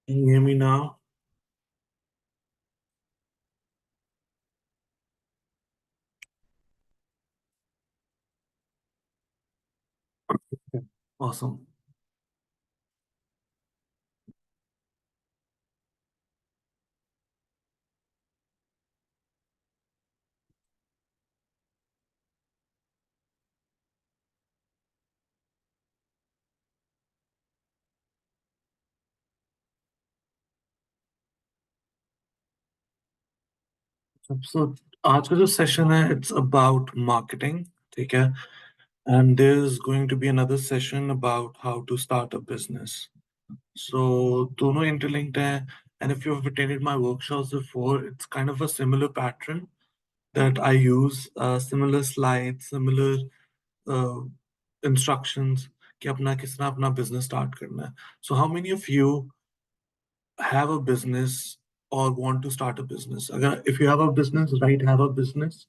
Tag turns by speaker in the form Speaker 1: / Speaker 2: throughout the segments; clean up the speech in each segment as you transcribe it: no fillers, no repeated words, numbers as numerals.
Speaker 1: Can you hear me now? Awesome. So आज का जो सेशन है इट्स अबाउट मार्केटिंग, ठीक है? And there is going to be another session about how to start a business. So दोनों interlinked हैं, and if you've attended my workshops before, it's kind of a similar pattern that I use, similar slides, similar uh, instructions कि अपना किस तरह अपना business start करना है. So how many of you have a business or want to start a business? अगर if you have a business, write have a business.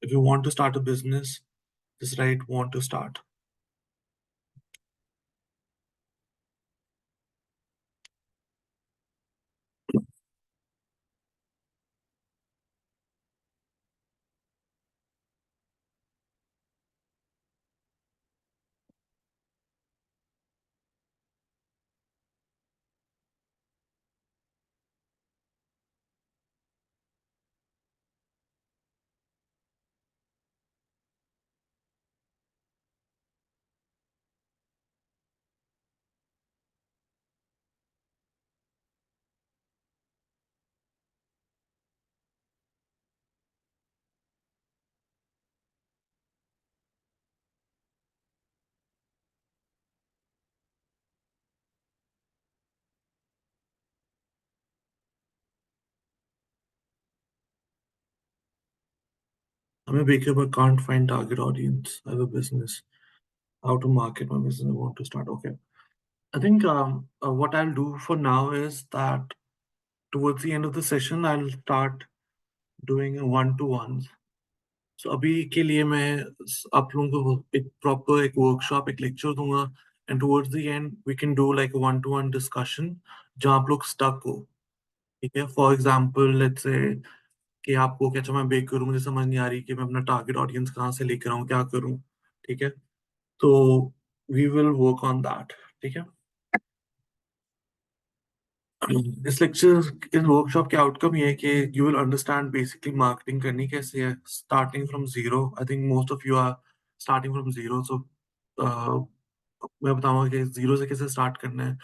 Speaker 1: If you want to start a business, just write want to start. I'm a baker but can't find target audience. I have a business. How to market my business? I want to start. Okay. I think what I'll do for now is that towards the end of the session, I'll start doing a one-to-ones. So अभी के लिए मैं आप लोगों को एक proper एक workshop एक लेक्चर दूंगा, and towards the end we can do like one to one discussion जहाँ आप लोग स्टक हो. ठीक है, फॉर एग्जांपल लेट्स से कि आपको क्या, अच्छा मैं बेक करूँ, मुझे समझ नहीं आ रही कि मैं अपना टारगेट ऑडियंस कहाँ से लेकर आऊँ, क्या करूँ. ठीक है, तो we will work on that. ठीक है. इस लेक्चर इस वर्कशॉप के आउटकम ये है कि you will understand basically marketing करनी कैसे है, starting from zero. I think most of you are starting from zero. So मैं बताऊंगा कि जीरो से कैसे स्टार्ट करना है,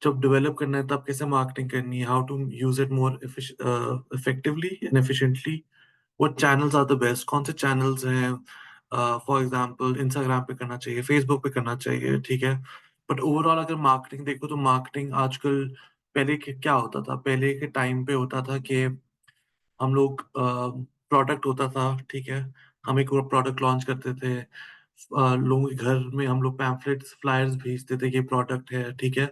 Speaker 1: जब डेवलप करना है तब कैसे मार्केटिंग करनी है, how to use it more effectively and efficiently. What channels are the best, कौन से चैनल्स हैं. फॉर एग्जांपल इंस्टाग्राम पे करना चाहिए, फेसबुक पे करना चाहिए. ठीक है. बट ओवरऑल अगर मार्केटिंग देखो तो मार्केटिंग आजकल, पहले क्या होता था, पहले के टाइम पे होता था कि हम लोग प्रोडक्ट होता था. ठीक है, हम एक प्रोडक्ट लॉन्च करते थे, लोगों के घर में हम लोग पैम्फलेट्स फ्लायर्स भेजते थे कि प्रोडक्ट है. ठीक है,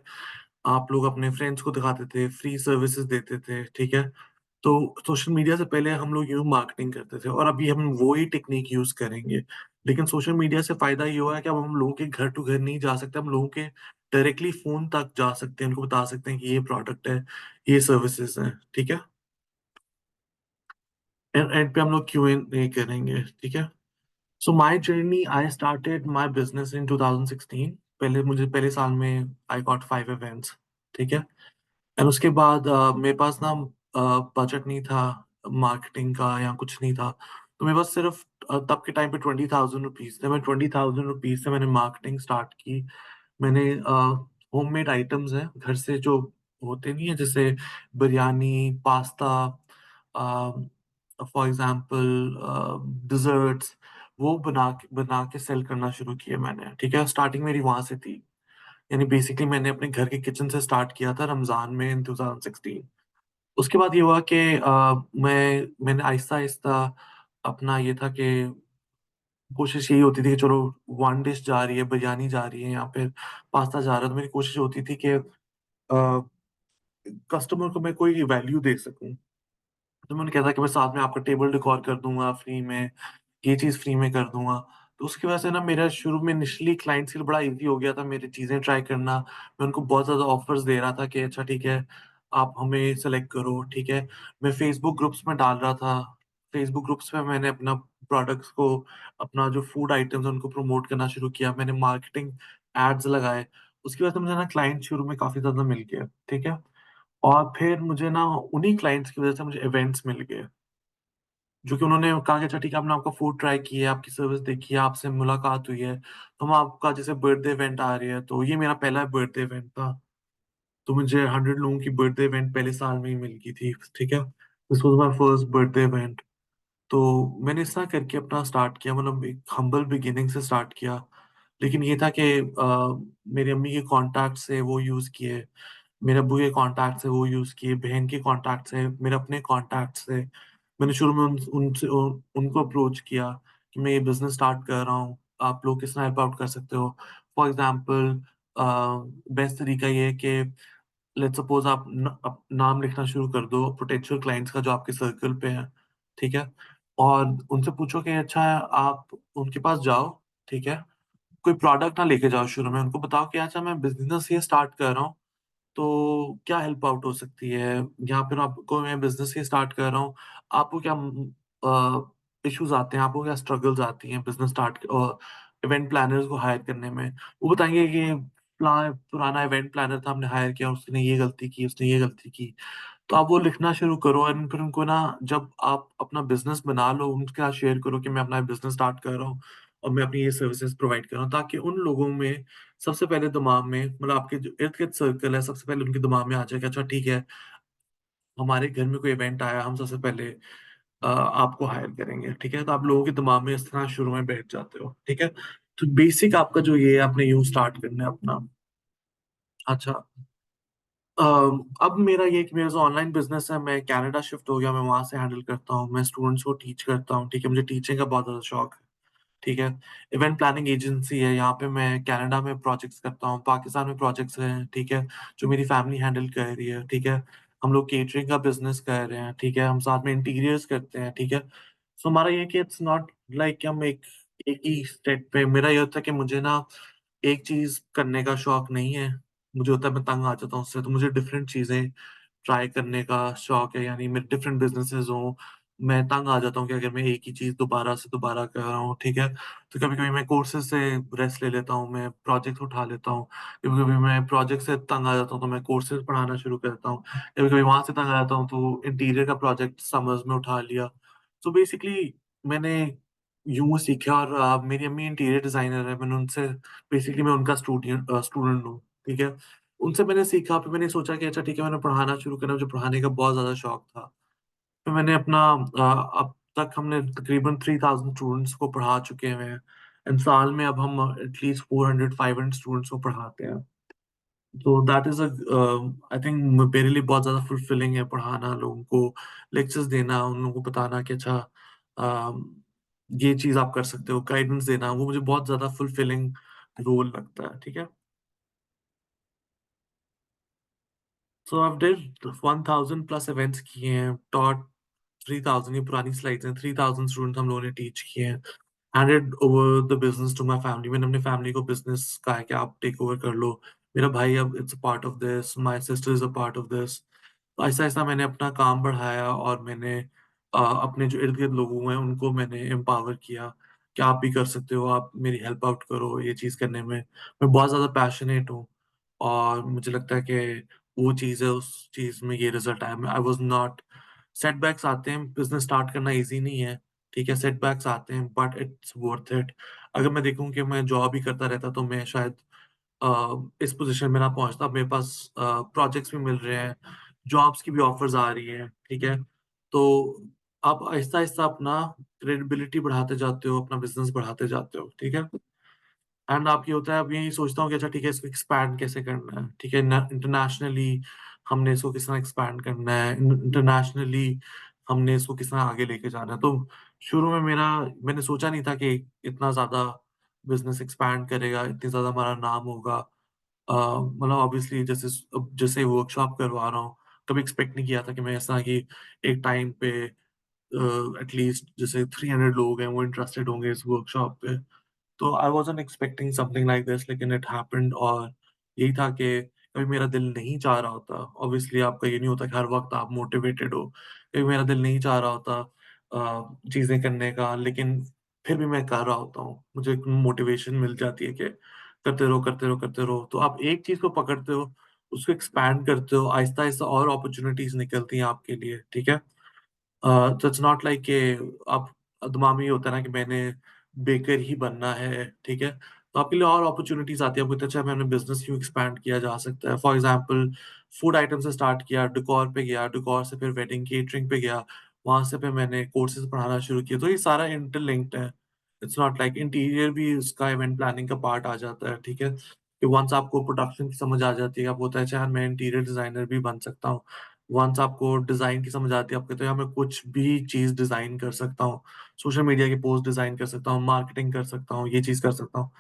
Speaker 1: आप लोग अपने फ्रेंड्स को दिखाते थे, फ्री सर्विसेज देते थे. ठीक है, तो सोशल मीडिया से पहले हम लोग यूं मार्केटिंग करते थे, और अभी हम वो ही टेक्निक यूज करेंगे. लेकिन सोशल मीडिया से फायदा ये हुआ है कि अब हम लोगों के घर टू घर नहीं जा सकते, हम लोगों के डायरेक्टली फोन तक जा सकते हैं, उनको बता सकते हैं कि ये प्रोडक्ट है, ये सर्विसेज हैं. ठीक है, एंड एंड पे हम लोग क्यू एन ए करेंगे. ठीक है. So my journey, I started my business in 2016. पहले मुझे पहले साल में आई गॉट 5 इवेंट्स. ठीक है, एंड उसके बाद मेरे पास ना बजट नहीं था मार्केटिंग का, या कुछ नहीं था. तो मेरे पास सिर्फ तब के टाइम पे 20,000 रुपीज थे. मैं 20,000 रुपीज से मैंने मार्केटिंग स्टार्ट की. मैंने होममेड आइटम्स हैं घर से जो होते नहीं है, जैसे biryani, pasta, for example desserts, वो बना के सेल करना शुरू किया मैंने. ठीक है, स्टार्टिंग मेरी वहां से थी. यानी बेसिकली मैंने अपने घर के किचन से स्टार्ट किया था रमजान में इन 2016. उसके बाद ये हुआ कि मैंने आहिस्ता आहिस्ता अपना ये था कि कोशिश यही होती थी कि चलो वन डिश जा रही है, बिरयानी जा रही है, या फिर पास्ता जा रहा है, तो मेरी कोशिश होती थी कि कस्टमर को मैं कोई वैल्यू दे सकूं. तो मैंने कहा था कि मैं साथ में आपका टेबल डेकोर कर दूंगा फ्री में, ये चीज फ्री में कर दूंगा. तो उसकी वजह से ना मेरा शुरू में इनिशियली क्लाइंट्स के लिए बड़ा ईज़ी हो गया था मेरी चीज़ें ट्राई करना। मैं उनको बहुत ज़्यादा ऑफ़र्स दे रहा था कि अच्छा ठीक है, आप हमें सेलेक्ट करो, ठीक है। मैं फ़ेसबुक ग्रुप्स में डाल रहा था। फ़ेसबुक ग्रुप्स में मैंने अपना प्रोडक्ट्स को, अपना जो फूड आइटम्स है उनको प्रमोट करना शुरू किया। मैंने मार्केटिंग एड्स लगाए। उसकी वजह से मुझे ना क्लाइंट शुरू में काफ़ी ज़्यादा मिल गए, ठीक है। और फिर मुझे ना उन्हीं क्लाइंट्स की वजह से मुझे इवेंट्स मिल गए। जो कि उन्होंने कहा कि अच्छा ठीक है, हमने आपका फूड ट्राई किया है, आपकी सर्विस देखी है, आपसे मुलाकात हुई है, तो हम आपका जैसे बर्थडे इवेंट आ रही है, तो ये मेरा पहला बर्थडे इवेंट था। तो मुझे 100 लोगों की बर्थडे इवेंट पहले साल में ही मिल गई थी, ठीक है? This was my first birthday event. तो मैंने इस तरह करके अपना स्टार्ट किया, मतलब एक हम्बल बिगिनिंग से स्टार्ट किया। लेकिन ये था कि मेरी अम्मी के कॉन्टैक्ट्स से वो यूज़ किए, मेरे अब्बू के कॉन्टैक्ट्स से वो यूज़ किए, बहन के कॉन्टैक्ट से, मेरे अपने कॉन्टैक्ट्स से। मैंने शुरू में उनको अप्रोच किया कि मैं ये बिज़नेस स्टार्ट कर रहा हूँ, आप लोग किस तरह हेल्प आउट कर सकते हो? फॉर एग्ज़ाम्पल अ, बेस्ट तरीका ये है कि लेट्स सपोज़ आप नाम लिखना शुरू कर दो पोटेंशियल क्लाइंट्स का जो आपके सर्कल पे हैं, ठीक है? और उनसे पूछो कि अच्छा आप उनके पास जाओ, ठीक है? कोई प्रोडक्ट ना लेके जाओ शुरू में, उनको बताओ कि अच्छा मैं बिज़नेस ये स्टार्ट कर रहा हूँ, तो क्या हेल्प आउट हो सकती है? या फिर आपको मैं बिज़नेस ही स्टार्ट कर रहा हूँ, आपको क्या इश्यूज़ आते हैं, आपको क्या स्ट्रगल्स आती हैं बिज़नेस इवेंट प्लानर्स को हायर करने में? वो बताएँगे कि पुराना इवेंट प्लानर था, हमने हायर किया, उसने ये गलती की, उसने ये गलती की। तो आप वो लिखना शुरू करो एंड फिर उनको ना जब आप अपना बिज़नेस बना लो, उनके साथ शेयर करो कि मैं अपना बिज़नेस स्टार्ट कर रहा हूँ और मैं अपनी ये सर्विसेज़ प्रोवाइड कर रहा हूँ, ताकि उन लोगों में सबसे पहले दिमाग में, मतलब आपके जो इर्द-गिर्द सर्कल है, सबसे पहले उनके दिमाग में आ जाए कि अच्छा ठीक है, हमारे घर में कोई इवेंट आया, हम सबसे पहले आपको हायर करेंगे, ठीक है? तो आप लोगों के दिमाग में इस तरह शुरू में बैठ जाते हो, ठीक है? तो बेसिक आपका जो ये है, आपने यूँ स्टार्ट करना है अपना। अच्छा, अ, अब मेरा ये है कि मेरा जो ऑनलाइन बिज़नेस है, मैं कनाडा शिफ्ट हो गया, मैं वहाँ से हैंडल करता हूँ। मैं स्टूडेंट्स को टीच करता हूँ, ठीक है? मुझे टीचिंग का बहुत ज़्यादा शौक है, ठीक है? इवेंट प्लानिंग एजेंसी है, यहाँ पे मैं कनाडा में प्रोजेक्ट्स करता हूँ, पाकिस्तान में प्रोजेक्ट्स हैं, ठीक है? जो मेरी फैमिली हैंडल कर रही है, ठीक है? हम लोग केटरिंग का बिज़नेस कर रहे हैं, ठीक है? हम साथ में इंटीरियर्स करते हैं, ठीक है? सो हमारा ये है कि इट्स नॉट लाइक कि हम एक ही स्टेट पे, मेरा ये होता है कि मुझे ना एक चीज़ करने का शौक नहीं है। मुझे होता है मैं तंग आ जाता हूँ उससे, तो मुझे डिफरेंट चीज़ें ट्राई करने का शौक है, यानी मेरे डिफरेंट बिज़नेसेस हों। मैं तंग आ जाता हूँ कि अगर मैं एक ही चीज़ दोबारा से दोबारा कर रहा हूँ, ठीक है? तो कभी-कभी मैं कोर्सेज़ से रेस्ट ले लेता हूँ, मैं प्रोजेक्ट्स उठा लेता हूँ। कभी-कभी मैं प्रोजेक्ट से तंग आ जाता हूँ, तो मैं कोर्सेज़ पढ़ाना शुरू कर देता हूँ। कभी-कभी वहाँ से तंग आ जाता हूँ, तो इंटीरियर का प्रोजेक्ट समर्स में उठा लिया। तो बेसिकली मैंने यूँ सीखा और मेरी अम्मी इंटीरियर डिज़ाइनर है, मैंने उनसे बेसिकली मैं उनका स्टूडेंट हूँ, ठीक है? उनसे मैंने सीखा, फिर मैंने सोचा कि अच्छा ठीक है, मैंने पढ़ाना शुरू करा, मुझे पढ़ाने का बहुत ज़्यादा शौक था। फिर मैंने अपना अब तक हमने तकरीबन 3000 स्टूडेंट्स को पढ़ा चुके हैं एंड साल में अब हम एटलीस्ट 400-500 स्टूडेंट्स को पढ़ाते हैं। तो दैट इज़ आई थिंक मेरे लिए बहुत ज़्यादा फुलफिलिंग है पढ़ाना, लोगों को लेक्चर्स देना, उन लोगों को बताना कि अच्छा ये चीज़ आप कर सकते हो, गाइडेंस देना, वो मुझे बहुत ज़्यादा फुलफिलिंग रोल लगता है, ठीक है? सो आई डिड 1000 प्लस इवेंट्स किए हैं, टॉट 3000, ये पुरानी स्लाइड्स हैं, 3000 स्टूडेंट्स हम लोगों ने टीच किए हैं। Handed over the business to my family, मैंने अपनी फैमिली को बिज़नेस कहा है कि आप टेक ओवर कर लो। मेरा भाई अब it's a part of this, my sister is a part of this. तो ऐसा-ऐसा मैंने अपना काम बढ़ाया और मैंने अपने जो इर्द-गिर्द लोग हैं उनको मैंने एम्पावर किया कि आप भी कर सकते हो, आप मेरी हेल्प आउट करो ये चीज़ करने में। मैं बहुत ज़्यादा पैशनेट हूँ और मुझे लगता है कि वो चीज़ है, उस चीज़ में ये रिज़ल्ट आया। आई वाज़ नॉट, सेटबैक्स आते हैं, बिज़नेस स्टार्ट करना ईज़ी नहीं है, ठीक है? सेटबैक्स आते हैं बट इट्स वर्थ इट। अगर मैं देखूँ कि मैं जॉब ही करता रहता तो मैं शायद इस पोज़ीशन में ना पहुँचता। अब मेरे पास प्रोजेक्ट्स भी मिल रहे हैं, जॉब्स की भी ऑफ़र्स आ रही हैं, ठीक है? तो आप आहिस्ता-आहिस्ता अपना क्रेडिबिलिटी बढ़ाते जाते हो, अपना बिज़नेस बढ़ाते जाते हो, ठीक है? एंड आप ये होता है, अब यही सोचता हूँ कि अच्छा ठीक है, इसको एक्सपैंड कैसे करना है, ठीक है? न इंटरनेशनली हमने इसको किस तरह एक्सपैंड करना है, इंटरनेशनली हमने इसको किस तरह आगे लेके जाना है। तो शुरू में मैंने सोचा नहीं था कि इतना ज़्यादा बिज़नेस एक्सपैंड करेगा, इतनी ज़्यादा हमारा नाम होगा। मतलब ऑब्वियसली अब जैसे वर्कशॉप करवा रहा हूँ, कभी एक्सपेक्ट नहीं किया था कि मैं ऐसा कि एक टाइम पे एटलीस्ट जैसे 300 लोग हैं, वो इंटरेस्टेड होंगे इस वर्कशॉप पे। तो I wasn't expecting something like this लेकिन इट हैपेंड और यही था कि कभी मेरा दिल नहीं चाह रहा होता। ऑब्वियसली आपका ये नहीं होता कि हर वक़्त आप मोटिवेटेड हो। कभी मेरा दिल नहीं चाह रहा होता चीज़ें करने का लेकिन फिर भी मैं कर रहा होता हूँ। मुझे एक मोटिवेशन मिल जाती है कि करते रहो, करते रहो, करते रहो। तो आप एक चीज़ को पकड़ते हो, उसको एक्सपैंड करते हो, आहिस्ता-आहिस्ता और अपॉर्च्युनिटीज़ निकलती हैं आपके लिए, ठीक है? तो इट्स नॉट लाइक कि आप दिमाग में ये होता है ना कि मैंने बेकर ही बनना है, ठीक है? तो आपके लिए और अपॉर्च्युनिटीज़ आती है, आपको लगता है अच्छा मैंने बिज़नेस क्यों एक्सपैंड किया जा सकता है। फॉर एग्ज़ाम्पल फूड आइटम से स्टार्ट किया, डेकोर पे गया, डेकोर से फिर वेडिंग केटरिंग पे गया, वहाँ से फिर मैंने कोर्सेज़ पढ़ाना शुरू किए, तो ये सारा इंटरलिंक्ड है। इट्स नॉट लाइक इंटीरियर भी उसका इवेंट प्लानिंग का पार्ट आ जाता है, ठीक है? कि वन्स आपको प्रोडक्शन की समझ आ जाती है, आपको होता है अच्छा यार मैं इंटीरियर डिज़ाइनर भी बन सकता हूँ। वन्स आपको डिज़ाइन की समझ आती है, आप कहते हो यार मैं कुछ भी चीज़ डिज़ाइन कर सकता हूँ। सोशल मीडिया की पोस्ट डिज़ाइन कर सकता हूँ, मार्केटिंग कर सकता हूँ, ये चीज़ कर सकता हूँ।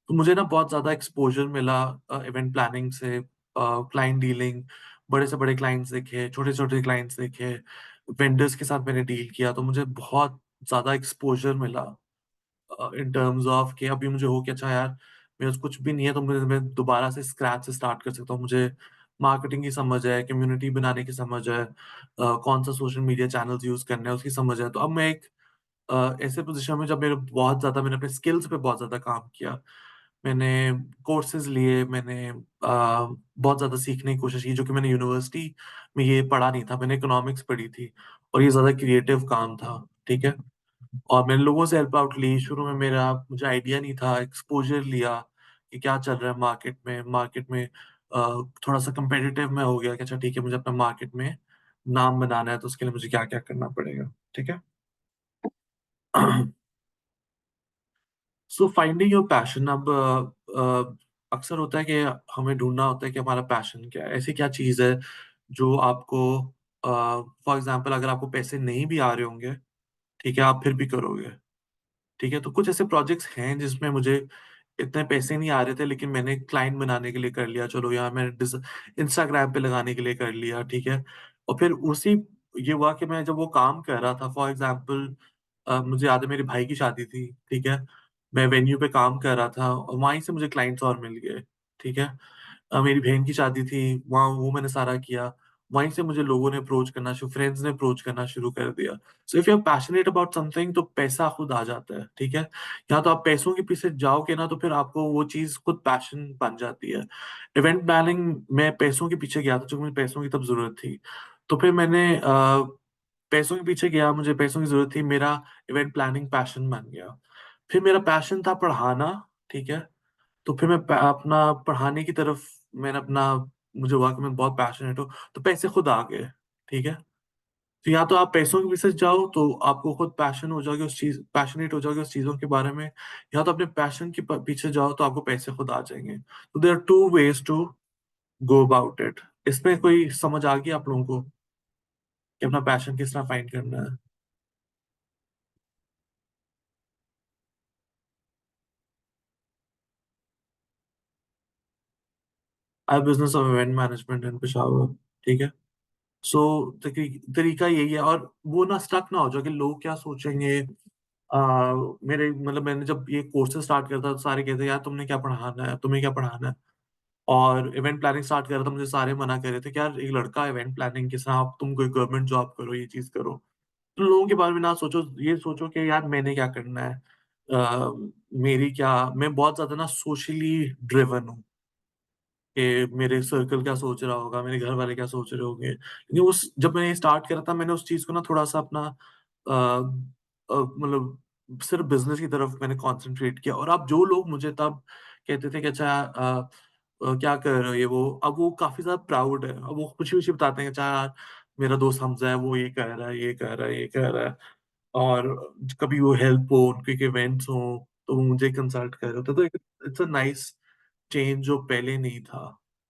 Speaker 1: तो मुझे ना बहुत ज़्यादा एक्सपोज़र मिला इवेंट प्लानिंग से क्लाइंट डीलिंग, बड़े से बड़े क्लाइंट्स देखे, छोटे-छोटे क्लाइंट्स देखे, वेंडर्स के साथ मैंने डील किया, तो मुझे बहुत ज़्यादा एक्सपोज़र मिला। इन टर्म्स ऑफ कि अभी मुझे हो कि अच्छा यार, मेरे पास कुछ भी नहीं है तो मैं दोबारा से स्क्रैच से स्टार्ट कर सकता हूँ। मुझे मार्केटिंग की समझ है, कम्युनिटी बनाने की समझ है, कौन-सा सोशल मीडिया चैनल्स यूज़ करना है उसकी समझ है। तो अब मैं एक ऐसे पोज़ीशन में जब मैंने अपने स्किल्स पे बहुत ज़्यादा काम किया। मैंने कोर्सेज़ लिए, मैंने बहुत ज़्यादा सीखने की कोशिश की जो कि मैंने यूनिवर्सिटी में ये पढ़ा नहीं था। मैंने इकोनॉमिक्स पढ़ी थी और ये ज़्यादा क्रिएटिव काम था, ठीक है? और मैंने लोगों से हेल्प आउट ली, शुरू में मेरा मुझे आइडिया नहीं था, एक्सपोज़र लिया कि क्या चल रहा है मार्केट में थोड़ा-सा कॉम्पिटिटिव मैं हो गया कि अच्छा ठीक है, मुझे अपना मार्केट में नाम बनाना है, तो उसके लिए मुझे क्या-क्या करना पड़ेगा, ठीक है? सो फाइंडिंग योर पैशन अब अक्सर होता है कि हमें ढूँढना होता है कि हमारा पैशन क्या है? ऐसी क्या चीज़ है जो आपको फॉर एग्ज़ाम्पल अगर आपको पैसे नहीं भी आ रहे होंगे, ठीक है, आप फिर भी करोगे। ठीक है, तो कुछ ऐसे प्रोजेक्ट्स हैं जिसमें मुझे इतने पैसे नहीं आ रहे थे लेकिन मैंने क्लाइंट बनाने के लिए कर लिया, चलो यार मैंने इंस्टाग्राम पे लगाने के लिए कर लिया, ठीक है? और फिर ये हुआ कि मैं जब वो काम कर रहा था फॉर एग्ज़ाम्पल मुझे याद है मेरे भाई की शादी थी, ठीक है? मैं वेन्यू पे काम कर रहा था और वहीं से मुझे क्लाइंट्स और मिल गए, ठीक है? मेरी बहन की शादी थी, वहाँ वो मैंने सारा किया। वहीं से मुझे लोगों ने फ्रेंड्स ने अप्रोच करना शुरू कर दिया। So if you are passionate about something तो पैसा खुद आ जाता है, ठीक है? या तो आप पैसों के पीछे जाओगे ना तो फिर आपको वो चीज़ खुद पैशन बन जाती है। इवेंट प्लानिंग मैं पैसों के पीछे गया था क्योंकि मुझे पैसों की तब ज़रूरत थी। तो फिर मैंने पैसों के पीछे गया, मुझे पैसों की ज़रूरत थी, मेरा इवेंट प्लानिंग पैशन बन गया। फिर मेरा पैशन था पढ़ाना, ठीक है? तो फिर मैं प अपना पढ़ाने की तरफ मैंने अपना मुझे हुआ कि मैं बहुत पैशनेट हूँ, तो पैसे खुद आ गए, ठीक है? तो या तो आप पैसों के पीछे जाओ, तो आपको खुद पैशनेट हो जाओगे उस चीज़ों के बारे में, या तो अपने पैशन के प पीछे जाओ, तो आपको पैसे खुद आ जाएँगे। तो there are 2 ways to go about it. इसमें कोई समझ आ गई आप लोगों को कि अपना पैशन किस तरह फाइंड करना है? I have business of event management in Peshawar, ठीक है? सो तरीका यही है और वो ना स्टक ना हो जाओ कि लोग क्या सोचेंगे। अ, मेरे मतलब मैंने जब ये कोर्सेज़ स्टार्ट किया था, तो सारे कहते यार तुमने क्या पढ़ाना है, तुम्हें क्या पढ़ाना है? और इवेंट प्लानिंग स्टार्ट करा था, मुझे सारे मना कर रहे थे कि यार एक लड़का इवेंट प्लानिंग के साथ तुम कोई गवर्नमेंट जॉब करो, ये चीज़ करो। तो लोगों के बारे में ना सोचो, ये सोचो कि यार मैंने क्या करना है? अ, मैं बहुत ज़्यादा ना सोशली ड्रिवन हूँ। कि मेरे सर्कल क्या सोच रहा होगा, मेरे घर वाले क्या सोच रहे होंगे। लेकिन उस जब मैंने ये स्टार्ट करा था मैंने उस चीज़ को ना थोड़ा-सा अपना मतलब सिर्फ़ बिज़नेस की तरफ मैंने कॉन्संट्रेट किया और अब जो लोग मुझे तब कहते थे कि अच्छा क्या कर रहे हो ये वो, अब वो काफ़ी ज़्यादा प्राउड है। अब वो खुशी-खुशी बताते हैं कि अच्छा यार मेरा दोस्त हमज़ा है, वो ये कह रहा है, ये कह रहा है, ये कह रहा है। और कभी वो हेल्प हो, उनके इवेंट्स हों, तो वो मुझे कंसल्ट कर रहे होते हैं। तो इट्स अ नाइस चेंज जो पहले नहीं था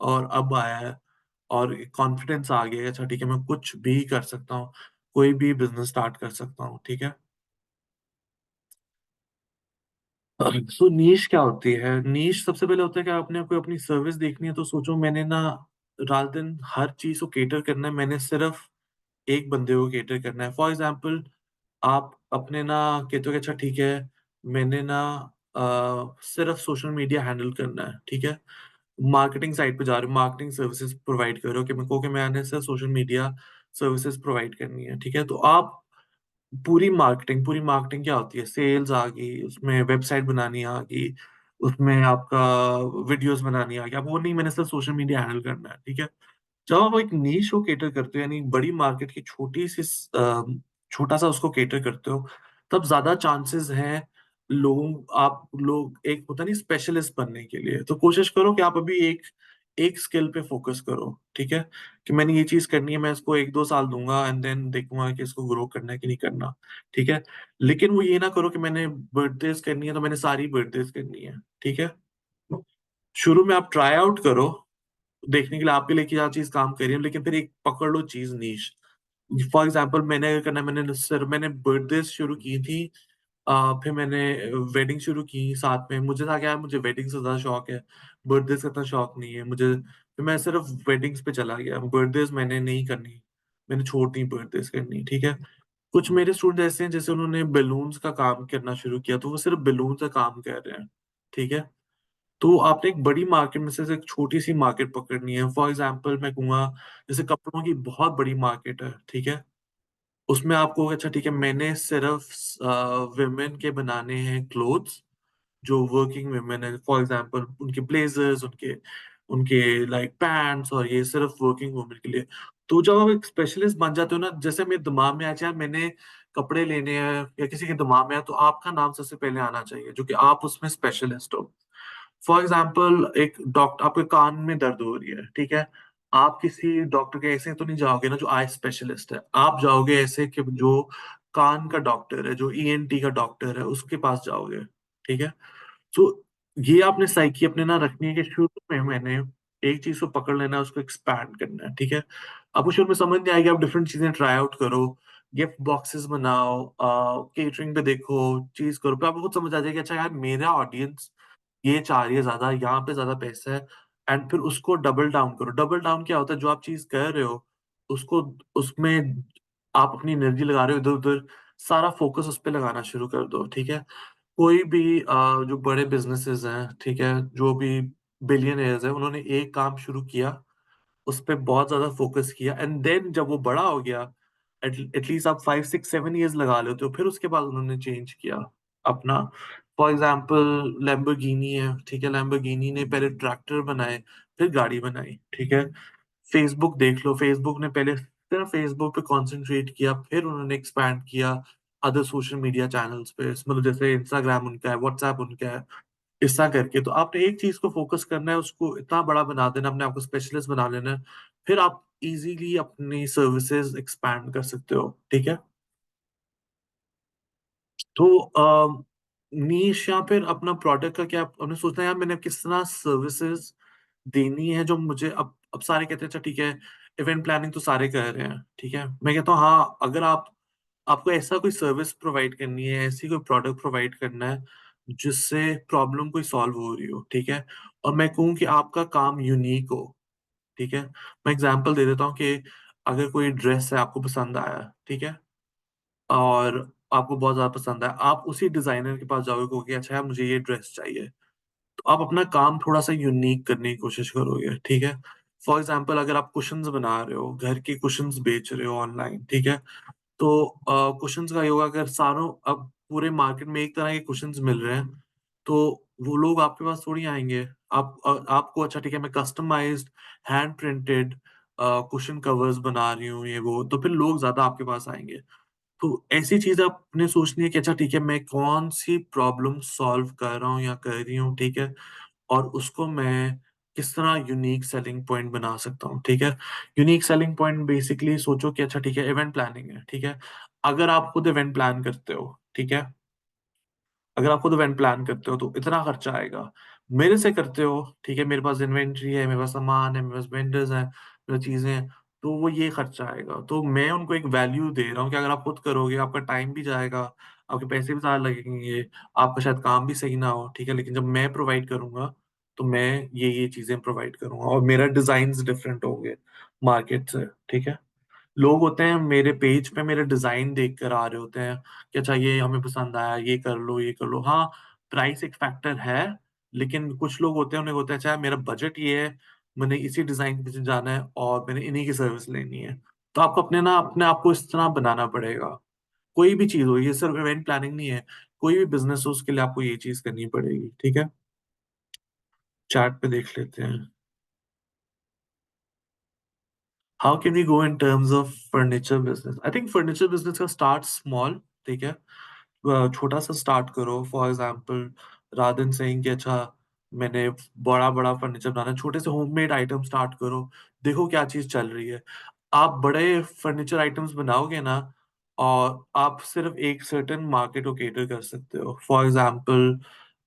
Speaker 1: और अब आया है और कॉन्फिडेंस आ गया है, अच्छा ठीक है मैं कुछ भी कर सकता हूँ, कोई भी बिज़नेस स्टार्ट कर सकता हूँ, ठीक है? सो नीश क्या होती है? नीश सबसे पहले होता है कि आपने कोई अपनी सर्विस देखनी है तो सोचो मैंने ना रादर देन हर चीज़ को कैटर करना है, मैंने सिर्फ़ एक बंदे को कैटर करना है। फॉर एग्ज़ाम्पल आप अपने ना कहते हो कि अच्छा ठीक है, मैंने ना सिर्फ सोशल मीडिया हैंडल करना है, ठीक है? मार्केटिंग साइड पे जा रहे हो, मार्केटिंग सर्विसेज प्रोवाइड कर रहे हो कि मेरे को कि मैंने सिर्फ सोशल मीडिया सर्विसेज प्रोवाइड करनी है, ठीक है? तो आप पूरी मार्केटिंग क्या होती है? सेल्स आ गई, उसमें वेबसाइट बनानी आ गई, उसमें आपका वीडियोस बनानी आ गई। अब वो नहीं, मैंने सिर्फ सोशल मीडिया हैंडल करना है, ठीक है? जब आप एक नीश को कैटर करते हो, यानी बड़ी मार्केट की छोटा सा उसको कैटर करते हो, तब ज्यादा चांसेस हैं आप लोग एक होता नहीं स्पेशलिस्ट बनने के लिए। तो कोशिश करो कि आप अभी एक एक स्किल पे फोकस करो, ठीक है? कि मैंने ये चीज करनी है, मैं इसको 1-2 साल दूंगा एंड देन देखूंगा कि इसको ग्रो करना है कि नहीं करना, ठीक है? लेकिन वो ये ना करो कि मैंने बर्थडेज करनी है तो मैंने सारी बर्थडेज करनी है, ठीक है? शुरू में आप ट्राई आउट करो, देखने के लिए आपके लिए क्या चीज काम कर रही है, लेकिन फिर एक पकड़ लो चीज नीश। फॉर एग्जाम्पल मैंने अगर करना, मैंने बर्थडे शुरू की थी, फिर मैंने वेडिंग शुरू की साथ में। मुझे था क्या, मुझे वेडिंग से ज्यादा शौक है, बर्थडे का इतना शौक नहीं है मुझे, फिर मैं सिर्फ वेडिंग्स पे चला गया। बर्थडेज मैंने नहीं करनी, मैंने छोड़ दी बर्थडेज करनी, ठीक है? कुछ मेरे स्टूडेंट ऐसे हैं जैसे उन्होंने बैलून्स का काम करना शुरू किया, तो वो सिर्फ बैलून का काम कर रहे हैं, ठीक है? तो आपने एक बड़ी मार्केट में से एक छोटी सी मार्केट पकड़नी है। फॉर एग्जाम्पल मैं कहूंगा, जैसे कपड़ों की बहुत बड़ी मार्केट है, ठीक है? उसमें आपको अच्छा ठीक है, मैंने सिर्फ विमेन के बनाने हैं क्लोथ्स, जो वर्किंग वुमेन है, फॉर एग्जांपल उनके ब्लेजर्स, उनके उनके लाइक पैंट्स, और ये सिर्फ वर्किंग वुमेन के लिए। तो जब आप एक स्पेशलिस्ट बन जाते हो ना, जैसे मेरे दिमाग में आया यार मैंने कपड़े लेने हैं, या किसी के दिमाग में आया, तो आपका नाम सबसे पहले आना चाहिए जो कि आप उसमें स्पेशलिस्ट हो। फॉर एग्जाम्पल एक डॉक्टर, आपके कान में दर्द हो रही है, ठीक है? आप किसी डॉक्टर के ऐसे तो नहीं जाओगे ना जो आई स्पेशलिस्ट है, आप जाओगे ऐसे कि जो कान का डॉक्टर है, जो ईएनटी का डॉक्टर है, उसके पास जाओगे, ठीक है? तो ये आपने साइकी अपने ना रखनी है कि शुरू में मैंने एक चीज को पकड़ लेना है, उसको एक्सपैंड करना है, ठीक है? आपको शुरू में समझ नहीं आएगी, आप डिफरेंट चीजें ट्राई आउट करो, गिफ्ट बॉक्सेस बनाओ, केटरिंग पे देखो, चीज करो, फिर आपको खुद समझ आ जाएगी अच्छा यार मेरा ऑडियंस ये चाह रही है, ज्यादा यहाँ पे ज्यादा पैसा है। एंड फिर उसको डबल डाउन करो। डबल डाउन क्या होता है? जो आप चीज कर रहे हो उसको, उसमें आप अपनी एनर्जी लगा रहे हो इधर उधर, सारा फोकस उस पर लगाना शुरू कर दो, ठीक है? कोई भी जो बड़े बिजनेसेस हैं, ठीक है, जो भी बिलियनर्स हैं, उन्होंने एक काम शुरू किया, उस पे बहुत ज्यादा फोकस किया, एंड देन जब वो बड़ा हो गया, एटलीस्ट आप 5-6-7 ईयर्स लगा लेते हो, फिर उसके बाद उन्होंने चेंज किया अपना। फॉर एग्जाम्पल लैम्बोर्गिनी है, ठीक है? लैम्बोर्गिनी ने पहले ट्रैक्टर बनाए, फिर गाड़ी बनाई, ठीक है? फेसबुक देख लो, फेसबुक ने पहले सिर्फ फेसबुक पे कंसंट्रेट किया, फिर उन्होंने एक्सपैंड किया अदर सोशल मीडिया चैनल्स पे, मतलब जैसे इंस्टाग्राम उनका है, व्हाट्सएप उनका है, इस तरह करके। तो आपने एक चीज को फोकस करना है, उसको इतना बड़ा बना देना, अपने आप को स्पेशलिस्ट बना लेना है, फिर आप इजीली अपनी सर्विसेज एक्सपैंड कर सकते हो, ठीक है? तो नीश या फिर अपना प्रोडक्ट का क्या आपने सोचना है यार, मैंने किस तरह सर्विसेज देनी है जो मुझे, अब सारे कहते हैं अच्छा ठीक है, इवेंट प्लानिंग तो सारे कर रहे हैं, ठीक है? मैं कहता हूँ हाँ, अगर आपको ऐसा कोई सर्विस प्रोवाइड करनी है, ऐसी कोई प्रोडक्ट प्रोवाइड करना है जिससे प्रॉब्लम कोई सॉल्व हो रही हो, ठीक है? और मैं कहूँ कि आपका काम यूनिक हो, ठीक है? मैं एग्जांपल दे देता हूँ कि अगर कोई ड्रेस है आपको पसंद आया, ठीक है, और आपको बहुत ज्यादा पसंद है, आप उसी डिजाइनर के पास जाओगे, कहोगे अच्छा यार मुझे ये ड्रेस चाहिए। तो आप अपना काम थोड़ा सा यूनिक करने की कोशिश करोगे, ठीक है? फॉर एग्जाम्पल अगर आप कुशन्स बना रहे हो, घर के कुशन्स बेच रहे हो ऑनलाइन, ठीक है? तो कुशन्स का ये होगा, अगर सारों अब पूरे मार्केट में एक तरह के कुशन्स मिल रहे हैं, तो वो लोग आपके पास थोड़ी आएंगे। आपको अच्छा ठीक है, मैं customised hand printed cushion covers बना रही हूँ, ये वो, तो फिर लोग ज्यादा आपके पास आएंगे। तो ऐसी चीज आपने सोचनी है कि अच्छा ठीक है, मैं कौन सी प्रॉब्लम सॉल्व कर रहा हूँ या कर रही हूँ, ठीक है? और उसको मैं किस तरह यूनिक सेलिंग पॉइंट बना सकता हूँ, ठीक है? यूनिक सेलिंग पॉइंट बेसिकली सोचो कि अच्छा ठीक है, इवेंट प्लानिंग है, ठीक है? अगर आप खुद इवेंट प्लान करते हो, ठीक है, अगर आप खुद इवेंट प्लान करते हो तो इतना खर्चा आएगा। मेरे से करते हो, ठीक है, मेरे पास इन्वेंट्री है, मेरे पास सामान है, मेरे पास वेंडर्स हैं, मेरे पास चीजें हैं, तो वो ये खर्चा आएगा। तो मैं उनको एक वैल्यू दे रहा हूँ कि अगर आप खुद करोगे, आपका टाइम भी जाएगा, आपके पैसे भी ज्यादा लगेंगे, आपका शायद काम भी सही ना हो, ठीक है, लेकिन जब मैं प्रोवाइड करूंगा तो मैं ये चीजें प्रोवाइड करूंगा, और मेरा डिजाइन डिफरेंट होंगे मार्केट से, ठीक है? लोग होते हैं मेरे पेज पे मेरे डिजाइन देख कर आ रहे होते हैं कि अच्छा ये हमें पसंद आया, ये कर लो, ये कर लो। हाँ, प्राइस एक फैक्टर है, लेकिन कुछ लोग होते हैं, उन्हें होता है अच्छा मेरा बजट ये है, मैंने इसी डिजाइन के पीछे जाना है और मैंने इन्हीं की सर्विस लेनी है। तो आपको अपने आप को इस तरह बनाना पड़ेगा। कोई भी चीज हो, ये सिर्फ इवेंट प्लानिंग नहीं है, कोई भी बिजनेस हो उसके लिए आपको ये चीज करनी पड़ेगी। ठीक है, चैट पे देख लेते हैं। How can we go in terms of furniture business? I think furniture business का स्टार्ट स्मॉल। ठीक है, छोटा सा स्टार्ट करो। For example, rather than saying कि अच्छा मैंने बड़ा बड़ा फर्नीचर बनाना है, छोटे से होममेड आइटम स्टार्ट करो, देखो क्या चीज चल रही है। आप बड़े फर्नीचर आइटम्स बनाओगे ना, और आप सिर्फ एक सर्टेन मार्केट को केटर कर सकते हो। फॉर एग्जाम्पल,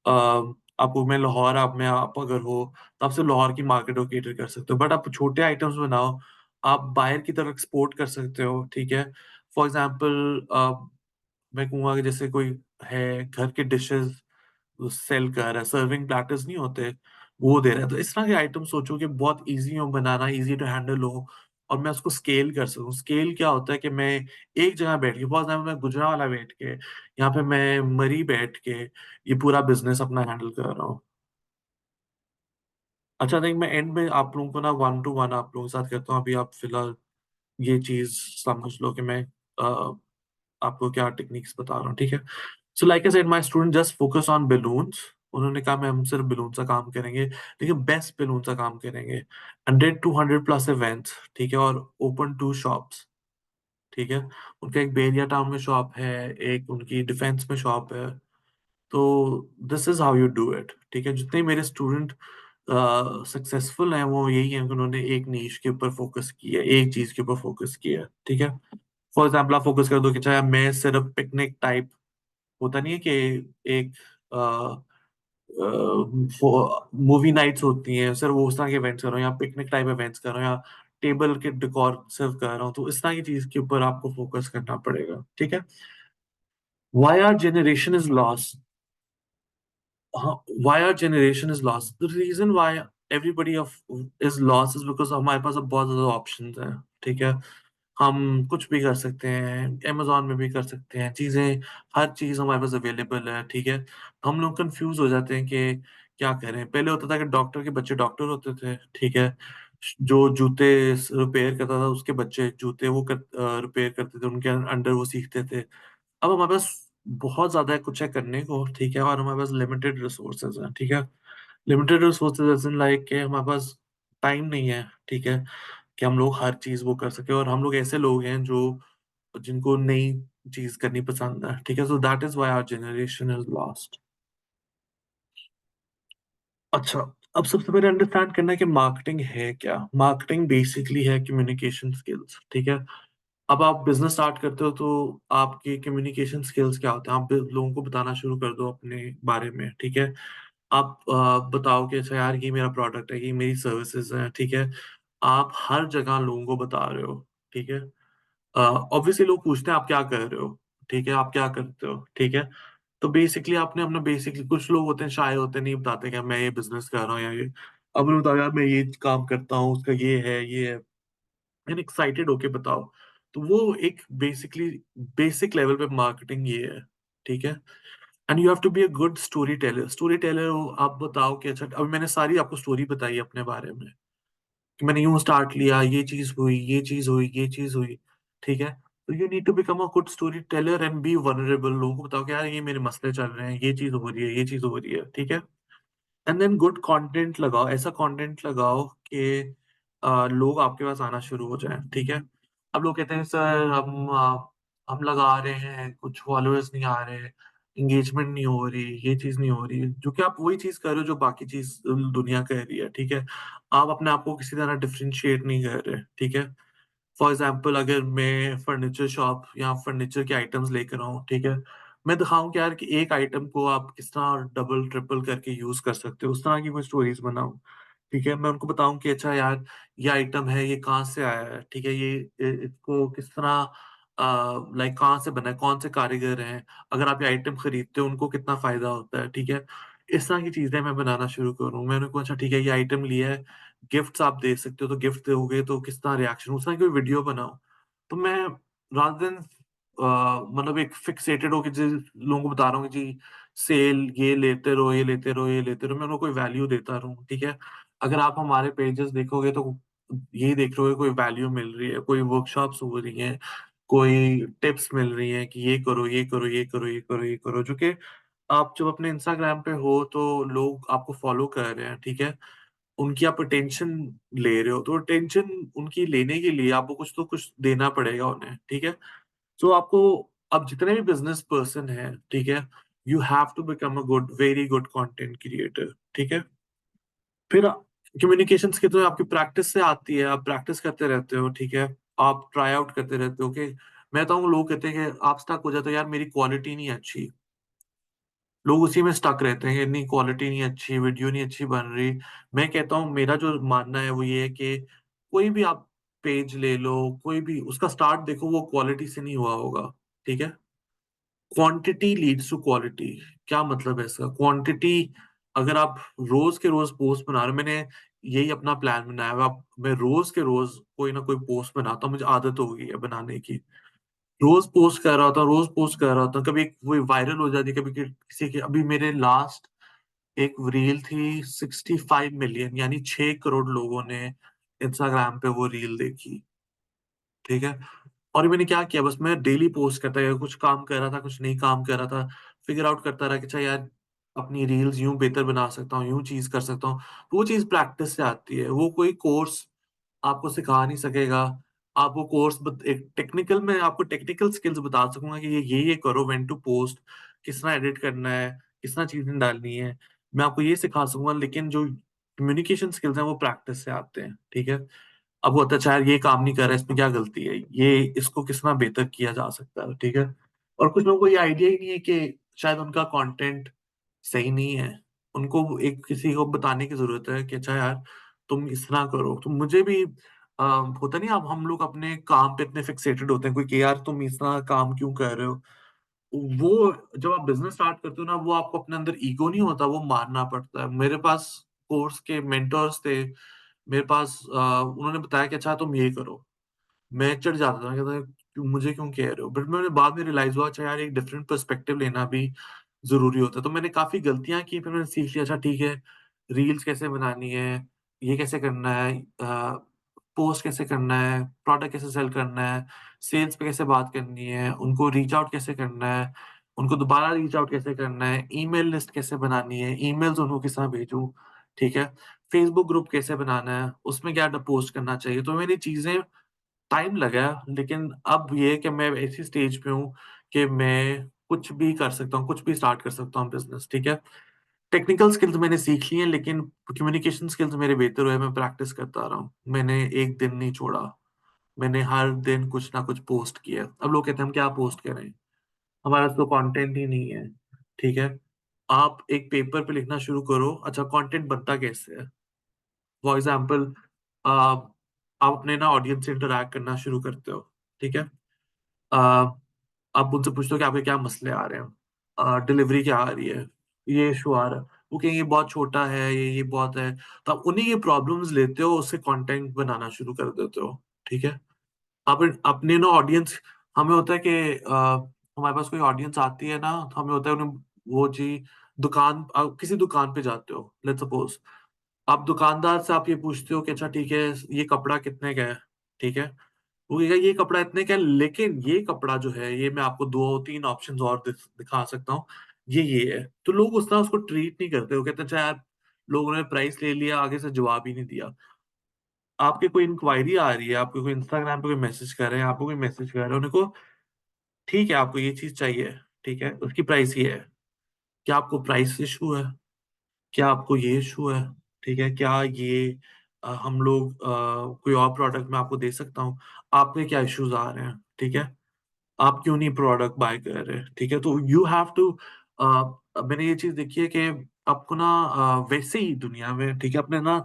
Speaker 1: आपको मैं लाहौर आप में आप अगर हो, तो आप सिर्फ लाहौर की मार्केट को केटर कर सकते हो। बट आप छोटे आइटम्स बनाओ, आप बाहर की तरफ एक्सपोर्ट कर सकते हो। ठीक है, फॉर एग्जाम्पल मैं कहूँगा कि जैसे कोई है घर के डिशेस सेल कर रहा है, सर्विंग प्लेटर्स नहीं होते, वो दे रहा है। तो इस तरह के आइटम सोचो कि बहुत इजी हो बनाना, इजी टू हैंडल हो, और मैं उसको स्केल कर सकूँ। स्केल क्या होता है कि मैं एक जगह बैठ के, फॉर एग्जाम्पल मैं गुजरांवाला बैठ के, यहाँ पे मैं मरी बैठ के ये पूरा बिजनेस अपना हैंडल कर रहा हूँ। अच्छा, नहीं मैं एंड में आप लोगों को ना वन टू वन आप लोगों के साथ करता हूँ। अभी आप फिलहाल ये चीज समझ लो कि मैं आपको क्या टेक्निक्स बता रहा हूँ। ठीक है, so like I said my student just focus on balloons. उन्होंने कहा मैं हम सिर्फ बलून का काम करेंगे, लेकिन बेस्ट बलून का काम करेंगे। 100 to 100 प्लस इवेंट्स, ठीक है, और ओपन टू शॉप्स। ठीक है, उनका एक बेरिया टाउन में शॉप है, एक उनकी डिफेंस में शॉप है। तो this is how you do it. ठीक है, जितने मेरे स्टूडेंट सक्सेसफुल हैं वो यही है कि उन्होंने एक नीश के ऊपर फोकस किया है, एक चीज के ऊपर फोकस किया है। ठीक है, फॉर एग्जाम्पल आप फोकस कर दो कि चाहे मैं सिर्फ पिकनिक टाइप, होता नहीं है कि एक मूवी नाइट्स होती हैं, सिर्फ वो उस तरह के इवेंट्स कर रहा हूँ, या पिकनिक टाइप इवेंट्स कर रहा हूँ, या टेबल के डेकोर सिर्फ कर रहा हूँ, तो इस तरह की चीज के ऊपर आपको फोकस करना पड़ेगा। ठीक है, why our generation is lost? why our generation is lost? The reason why everybody of is lost is because हमारे पास अब बहुत ज्यादा ऑप्शंस हैं। ठीक है, हम कुछ भी कर सकते हैं, Amazon में भी कर सकते हैं चीजें, हर चीज हमारे पास अवेलेबल है। ठीक है, हम लोग कंफ्यूज हो जाते हैं कि क्या करें। पहले होता था कि डॉक्टर के बच्चे डॉक्टर होते थे। ठीक है, जो जूते रिपेयर करता था उसके बच्चे जूते वो रिपेयर करते थे, उनके अंडर वो सीखते थे। अब हमारे पास बहुत ज्यादा है कुछ है करने को। ठीक है, और हमारे पास लिमिटेड रिसोर्सेज हैं। ठीक है, लिमिटेड रिसोर्सेज इन लाइक के हमारे पास टाइम नहीं है। ठीक है, कि हम लोग हर चीज वो कर सके, और हम लोग ऐसे लोग हैं जो जिनको नई चीज करनी पसंद है। ठीक है, so that is why our generation is lost. अच्छा, अब सबसे पहले अंडरस्टैंड करना है कि मार्केटिंग है क्या। मार्केटिंग बेसिकली है कम्युनिकेशन स्किल्स। ठीक है, अब आप बिजनेस स्टार्ट करते हो तो आपके कम्युनिकेशन स्किल्स क्या होते हैं, आप लोगों को बताना शुरू कर दो अपने बारे में। ठीक है, आप बताओ कि अच्छा यार ये मेरा प्रोडक्ट है, ये मेरी सर्विसेज है। ठीक है, आप हर जगह लोगों को बता रहे हो। ठीक है, ऑब्वियसली लोग पूछते हैं आप क्या कर रहे हो। ठीक है, आप क्या करते हो। ठीक है, तो बेसिकली आपने अपना बेसिकली, कुछ लोग होते हैं शाय होते हैं, नहीं बताते कि मैं ये बिजनेस कर रहा हूँ या ये। अब उन्होंने बताया यार मैं ये काम करता हूँ, उसका ये है, एंड एक्साइटेड होके बताओ। तो वो एक बेसिकली बेसिक लेवल पे मार्केटिंग ये है। ठीक है, and you have to be a good storyteller. Storyteller हो, आप बताओ कि अच्छा अभी मैंने सारी आपको स्टोरी बताई अपने बारे में, कि मैंने यूं स्टार्ट लिया, ये चीज हुई, ये चीज हुई, ये चीज हुई। ठीक है, तो you need to become a good storyteller and be vulnerable. लोगों को बताओ कि यार ये मेरे मसले चल रहे हैं, ये चीज हो रही है, ये चीज हो रही है। ठीक है, एंड देन गुड कंटेंट लगाओ, ऐसा कंटेंट लगाओ कि लोग आपके पास आना शुरू हो जाए। ठीक है, अब लोग कहते हैं सर हम लगा रहे हैं, कुछ फॉलोअर्स नहीं आ रहे, एंगेजमेंट नहीं हो रही, ये चीज नहीं हो रही, जो कि आप वही चीज कर रहे हो जो बाकी चीज दुनिया कर रही है। ठीक है, आप अपने आप को किसी तरह डिफरेंशिएट नहीं कर रहे। ठीक है, फॉर एग्जाम्पल अगर मैं फर्नीचर शॉप या फर्नीचर के आइटम्स लेकर आऊँ, ठीक है, मैं दिखाऊं कि यार कि एक आइटम को आप किस तरह डबल ट्रिपल करके यूज कर सकते हो, उस तरह की कोई स्टोरीज बनाऊं। ठीक है, मैं उनको बताऊं कि अच्छा यार ये आइटम है, ये कहाँ से आया है। ठीक है, ये इसको किस तरह लाइक कहाँ से बना है, कौन से कारीगर हैं, अगर आप ये आइटम खरीदते हो उनको कितना फायदा होता है। ठीक है, इस तरह की चीजें मैं बनाना शुरू करूँ। मैंने कहा अच्छा ठीक है ये आइटम लिया है, गिफ्ट्स आप दे सकते हो, तो गिफ्ट दोगे तो किस तरह रिएक्शन, उस तरह की वीडियो बनाओ। तो मैं रादर देन मतलब एक फिक्सेटेड होकर जिस लोगों को बता रहा हूँ कि जी सेल, ये लेते रहो, ये लेते रहो, ये लेते रहो, मैं उनको कोई वैल्यू देता रहूं, ठीक है। अगर आप हमारे पेजेस देखोगे तो यही देख रहे हो, कोई वैल्यू मिल रही है, कोई वर्कशॉप्स हो रही हैं, कोई टिप्स मिल रही हैं कि ये करो, ये करो, ये करो, ये करो, ये करो, जो कि आप जब अपने इंस्टाग्राम पे हो तो लोग आपको फॉलो कर रहे हैं, ठीक है। उनकी आप अटेंशन ले रहे हो, तो अटेंशन उनकी लेने के लिए आपको कुछ तो कुछ देना पड़ेगा उन्हें, ठीक है। तो आपको, अब जितने भी बिजनेस पर्सन है, ठीक है, you have to become a good, very good content creator, ठीक है। फिर कम्युनिकेशंस की तो आपकी प्रैक्टिस से आती है, आप प्रैक्टिस करते रहते हो, ठीक है। आप ट्राई आउट करते रहते हो कि मैं तो, लोग कहते हैं कि आप स्टक हो जाते हो, यार मेरी क्वालिटी नहीं अच्छी। लोग उसी में स्टक रहते हैं, इतनी क्वालिटी नहीं अच्छी, वीडियो नहीं अच्छी बन रही। मैं कहता हूँ, मेरा जो मानना है वो ये है कि कोई भी आप पेज ले लो, कोई भी उसका स्टार्ट देखो, वो क्वालिटी से नहीं हुआ होगा, ठीक है। Quantity leads to quality. क्या मतलब है इसका? क्वांटिटी, अगर आप रोज के रोज पोस्ट बना रहे हो, मैंने यही अपना प्लान बनाया हुआ, मैं रोज के रोज कोई ना कोई पोस्ट बनाता हूँ, मुझे आदत हो गई है बनाने की। रोज पोस्ट कर रहा था, रोज पोस्ट कर रहा था, कभी वो वायरल हो जाती, कभी किसी की। अभी मेरे लास्ट एक रील थी, 65 मिलियन, यानी 6 करोड़ लोगों ने इंस्टाग्राम पे वो रील देखी, ठीक है। और मैंने क्या किया, बस मैं डेली पोस्ट करता गया, कुछ काम कर रहा था, कुछ नहीं काम कर रहा था, फिगर आउट करता रहा कि अच्छा यार, अपनी रील्स यूं बेहतर बना सकता हूँ, यूं चीज कर सकता हूँ। तो वो चीज प्रैक्टिस से आती है, वो कोई कोर्स आपको सिखा नहीं सकेगा। आप वो कोर्स, एक टेक्निकल में आपको टेक्निकल स्किल्स बता सकूंगा कि ये करो, व्हेन टू पोस्ट, किस तरह एडिट करना है, किस तरह चीजें डालनी है, मैं आपको ये सिखा सकूंगा। लेकिन जो कम्युनिकेशन स्किल्स हैं वो प्रैक्टिस से आते हैं, ठीक है। अब वो होता है, चाहे ये काम नहीं कर रहा है, इसमें क्या गलती है, ये इसको किस तरह बेहतर किया जा सकता है, ठीक है। और कुछ लोगों को ये आइडिया ही नहीं है कि शायद उनका कंटेंट सही नहीं है। उनको एक किसी को बताने की जरूरत है कि अच्छा यार, तुम इस तरह करो। तो मुझे भी होता नहीं, अब हम लोग अपने काम पे इतने फिक्सेटेड होते हैं, कोई कि यार तुम इस तरह काम क्यों कर रहे हो। वो जब आप बिजनेस स्टार्ट करते हो ना, वो आपको अपने अंदर ईगो नहीं होता, वो मारना पड़ता है। मेरे पास कोर्स के मेंटर्स थे, मेरे पास उन्होंने बताया कि अच्छा तुम ये करो, मैं चिढ़ जाता था, मैं कहता था, मुझे क्यों कह रहे हो। बट मैंने बाद में रियलाइज हुआ, अच्छा यार, एक डिफरेंट पर्सपेक्टिव लेना भी जरूरी होता है। तो मैंने काफी गलतियां की, फिर मैंने सीख लिया, अच्छा ठीक है, रील्स कैसे बनानी है, ये कैसे करना है, पोस्ट कैसे करना है, प्रोडक्ट कैसे सेल करना है, सेल्स पे कैसे बात करनी है, उनको रीच आउट कैसे करना है, उनको दोबारा रीच आउट कैसे करना है, ईमेल लिस्ट कैसे बनानी है, ईमेल्स उनको किस तरह भेजूं, ठीक है। फेसबुक ग्रुप कैसे बनाना है, उसमें क्या पोस्ट करना चाहिए। तो मेरी चीजें, टाइम लगा, लेकिन अब ये है कि मैं ऐसी स्टेज पे हूँ कि मैं कुछ भी कर सकता हूँ, कुछ भी स्टार्ट कर सकता हूँ बिजनेस, ठीक है। टेक्निकल स्किल्स मैंने सीख ली हैं, लेकिन कम्युनिकेशन स्किल्स मेरे बेहतर हुए, मैं प्रैक्टिस करता रहा हूँ, मैंने एक दिन नहीं छोड़ा। मैंने हर दिन कुछ ना कुछ पोस्ट किया। अब लोग कहते हैं हम क्या पोस्ट करें, हमारा तो कंटेंट ही नहीं है, ठीक है। आप एक पेपर पे लिखना शुरू करो, अच्छा कंटेंट बनता कैसे है। फॉर एग्जाम्पल, आप अपने ना ऑडियंस से इंटरैक्ट करना शुरू करते हो, ठीक है। आ, आप उनसे पूछते हो कि आपके क्या मसले आ रहे हैं, डिलीवरी क्या आ रही है, ये इशू आ रहा है, वो कहेंगे ये बहुत छोटा है, ये बहुत है। तो आप उन्हीं ये प्रॉब्लम्स लेते हो, उससे कंटेंट बनाना शुरू कर देते हो, ठीक है। आप अपने ना ऑडियंस, हमें होता है कि हमारे पास कोई ऑडियंस आती है ना, तो हमें होता है उन्हें, वो जी, दुकान, आप किसी दुकान पे जाते हो, लेट्स सपोज, आप दुकानदार से आप ये पूछते हो कि अच्छा ठीक है, ये कपड़ा कितने का है, ठीक है। वो कहेगा ये कपड़ा इतने का है, लेकिन ये कपड़ा जो है, ये मैं आपको दो तीन ऑप्शंस और दिखा सकता हूँ, ये है। तो लोग उस तरह उसको ट्रीट नहीं करते, वो कहते हैं अच्छा यार, लोगों ने प्राइस ले लिया, आगे से जवाब ही नहीं दिया। आपके कोई इंक्वायरी आ रही है, आपको कोई इंस्टाग्राम पे कोई मैसेज कर रहे हैं, आपको कोई मैसेज कर रहे हैं, उनको, ठीक है आपको ये चीज चाहिए, ठीक है, उसकी प्राइस ये है। क्या आपको प्राइस इशू है? क्या आपको ये इशू है? ठीक है, क्या ये हम लोग कोई और प्रोडक्ट मैं आपको दे सकता हूँ? आपके क्या इश्यूज आ रहे हैं, ठीक है। आप क्यों नहीं प्रोडक्ट बाय कर रहे, ठीक है। तो यू हैव टू, मैंने ये चीज देखी है कि आपको ना वैसे ही दुनिया में, ठीक है, अपने ना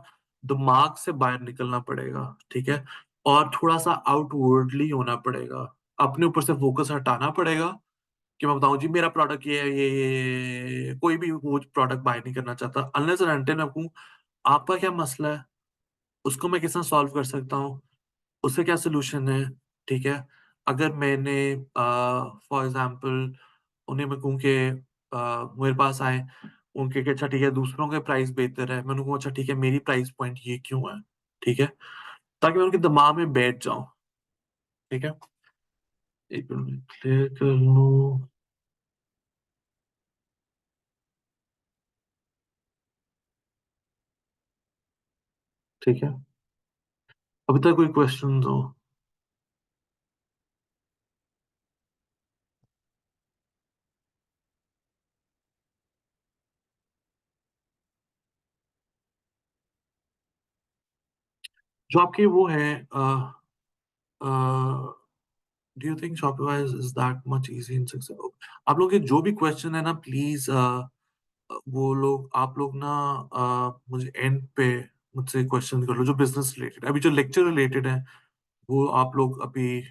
Speaker 1: दिमाग से बाहर निकलना पड़ेगा, ठीक है। और थोड़ा सा आउटवर्डली होना पड़ेगा, अपने ऊपर से फोकस हटाना पड़ेगा कि मैं बताऊं जी मेरा प्रोडक्ट ये है, ये कोई भी वो प्रोडक्ट बाय नहीं करना चाहता अनलेस एंड अनटिल मैं कहूं आपका क्या मसला है, उसको मैं किस तरह सॉल्व कर सकता हूँ, उससे क्या सोल्यूशन है, ठीक है। अगर मैंने फॉर एग्जांपल उन्हें मैं कहूँ कि मेरे पास आए, उनके कि अच्छा ठीक है दूसरों के प्राइस बेहतर है, मैंने कहा अच्छा ठीक है मेरी प्राइस पॉइंट ये क्यों है, ठीक है, ताकि मैं उनके दिमाग में बैठ जाऊं। ठीक है, एक मिनट क्लियर कर लूं। ठीक है, अभी तक कोई क्वेश्चन हो? जो आपके वो है, do you think Shopify is that much easy in success? आप लोग के जो भी क्वेश्चन है ना प्लीज, वो लोग आप लोग ना मुझे एंड पे मुझसे क्वेश्चन कर लो जो बिजनेस रिलेटेड, अभी जो लेक्चर रिलेटेड है वो आप लोग अभी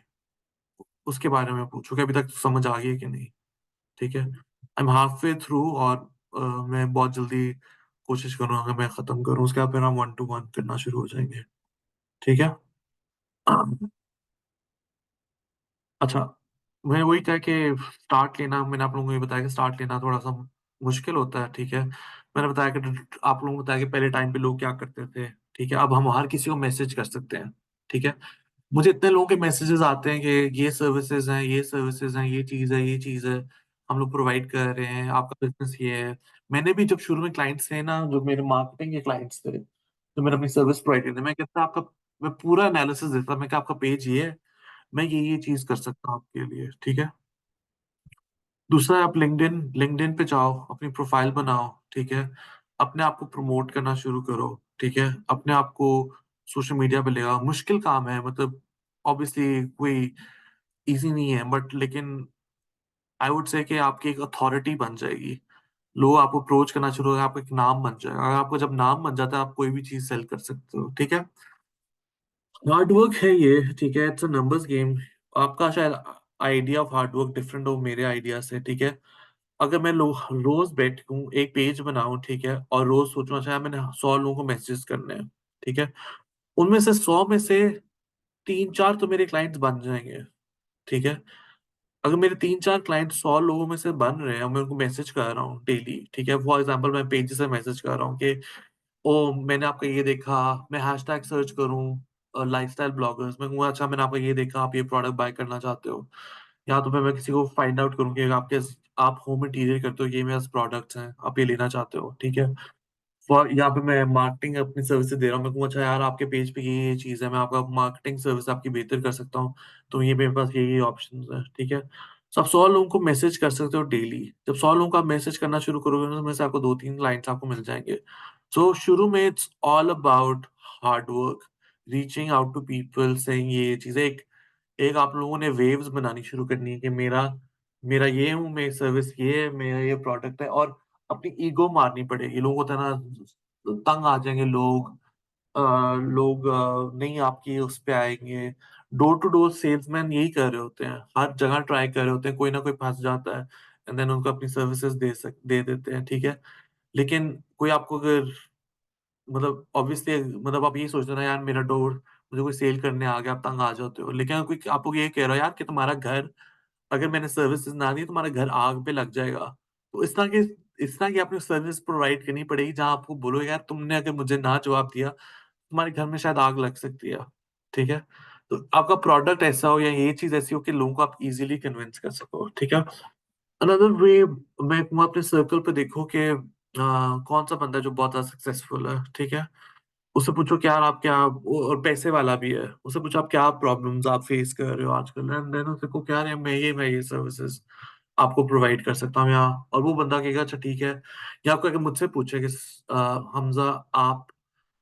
Speaker 1: उसके बारे में पूछो कि अभी तक समझ आ गई है कि नहीं। ठीक है, I M half way through, और मैं बहुत जल्दी कोशिश करूंगा कि मैं खत्म करूं, उसके बाद फिर हम 1 to 1 करना शुरू हो जाएंगे। ठीक है। अच्छा, मैं वही कहा कि स्टार्ट लेना, मैंने आप लोगों को ये बताया कि स्टार्ट लेना थोड़ा सा मुश्किल होता है। ठीक है, मैंने बताया कि आप लोगों को बताया कि पहले टाइम पे लोग क्या करते थे। ठीक है, अब हम हर किसी को मैसेज कर सकते हैं। ठीक है, मुझे इतने लोगों के मैसेजेस आते हैं कि ये सर्विसेज हैं, ये सर्विसेज हैं, ये चीज़ है, ये चीज़ है, हम लोग प्रोवाइड कर रहे हैं, आपका बिजनेस ये है। मैंने भी जब शुरू में क्लाइंट्स थे ना, जो मेरे मार्केटिंग के क्लाइंट्स थे, जो मेरे अपनी सर्विस प्रोवाइड करते, मैं कहता आपका, मैं पूरा एनालिसिस देता, मैं क्या आपका पेज ये है, मैं ये चीज कर सकता हूँ आपके लिए। ठीक है, दूसरा आप लिंक्डइन लिंक्डइन पे जाओ, अपनी प्रोफाइल बनाओ। ठीक है, अपने आप को प्रमोट करना शुरू करो। ठीक है, अपने आप को सोशल मीडिया पे ले आओ। मुश्किल काम है, मतलब ऑब्वियसली कोई इजी नहीं है, बट लेकिन आई वुड से कि आपकी एक अथॉरिटी बन जाएगी, लोग आपको अप्रोच करना शुरू होगा, आपका एक नाम बन जाएगा। अगर आपको जब नाम बन जाता है आप कोई भी चीज सेल कर सकते हो। ठीक है, हार्ड वर्क है ये। ठीक है, इट्स अ नंबर्स गेम। आपका शायद idea of hard work different हो मेरे आइडिया से। ठीक है, अगर मैं रोज बैठूं एक पेज बनाऊं, ठीक है, और रोज सोचूं अच्छा मैंने 100 लोगों को मैसेज करने हैं। ठीक है, उनमें से 100 में से 3-4 तो मेरे क्लाइंट्स बन जाएंगे। ठीक है, अगर मेरे 3-4 क्लाइंट 100 लोगों में से बन रहे हैं और मैं उनको मैसेज कर रहा हूँ डेली, ठीक है, फॉर एग्जाम्पल मैं पेज से मैसेज कर रहा हूँ कि ओ मैंने आपका ये देखा, मैं हैशटैग सर्च करूँ लाइफस्टाइल ब्लॉगर्स, मैं कहूँगा अच्छा मैंने आपका ये देखा, आप ये प्रोडक्ट बाय करना चाहते हो, या तो फिर मैं किसी को फाइंड आउट करूँ कि आपके आप होम इंटीरियर करते हो, ये मेरे पास प्रोडक्ट्स हैं, आप ये लेना चाहते हो। ठीक है, फॉर यहाँ पे मैं मार्केटिंग अपनी सर्विस दे रहा हूँ, मैं कहूँ अच्छा यार आपके पेज पे ये चीज़ है, मैं आपका मार्केटिंग सर्विस आपकी बेहतर कर सकता हूँ, तो ये मेरे पास ये ऑप्शन है। ठीक है, तो आप 100 लोगों को मैसेज कर सकते हो डेली। जब 100 लोगों को आप मैसेज करना शुरू करोगे ना, उसमें से आपको 2-3 क्लाइंट्स आपको मिल जाएंगे। सो शुरू में it's all about hard work, reaching out to people, saying ये चीज़ें। एक एक आप लोगों ने वेव्स बनानी शुरू करनी है कि मेरा मेरा ये हूँ, मेरी सर्विस ये है, मेरा ये प्रोडक्ट है, और अपनी ईगो मारनी पड़ेगी। लोगों को ना तंग आ जाएंगे लोग, नहीं आपकी उस पे आएंगे। डोर टू डोर सेल्समैन यही कर रहे होते हैं, हर जगह ट्राई कर रहे होते हैं, कोई ना कोई फंस जाता है, एंड देन उनको अपनी सर्विसेज दे देते हैं। ठीक है, लेकिन कोई आपको अगर, मतलब ऑब्वियसली, मतलब आप ये सोचते हो ना यार मेरा डोर, मुझे कोई सेल करने आ गया, आप तंग आ जाते हो। लेकिन अगर कोई आपको ये कह रहा है यार कि तुम्हारा घर, अगर मैंने सर्विसेज ना दी तुम्हारा घर आग पे लग जाएगा, तो इस तरह की आपने सर्विस प्रोवाइड करनी पड़ेगी जहां आपको बोलो यार तुमने अगर मुझे ना जवाब दिया, तुम्हारे घर में शायद आग लग सकती है। ठीक है, तो आपका प्रोडक्ट ऐसा हो या ये चीज ऐसी हो कि लोगों को आप इजीली कन्विंस कर सको। ठीक है, अनदर वे, मैं कहूँगा अपने सर्कल पे देखो कि कौन सा बंदा है जो बहुत ज्यादा सक्सेसफुल है। ठीक है, उससे पूछो कि यार आप क्या, और पैसे वाला भी है, उससे पूछो आप क्या प्रॉब्लम्स आप फेस कर रहे हो आजकल, एंड देन उससे को क्या है, मैं ये सर्विसेज आपको प्रोवाइड कर सकता हूँ यहाँ। और वो बंदा कहेगा अच्छा ठीक है, या आपको अगर मुझसे पूछे कि हमजा आप,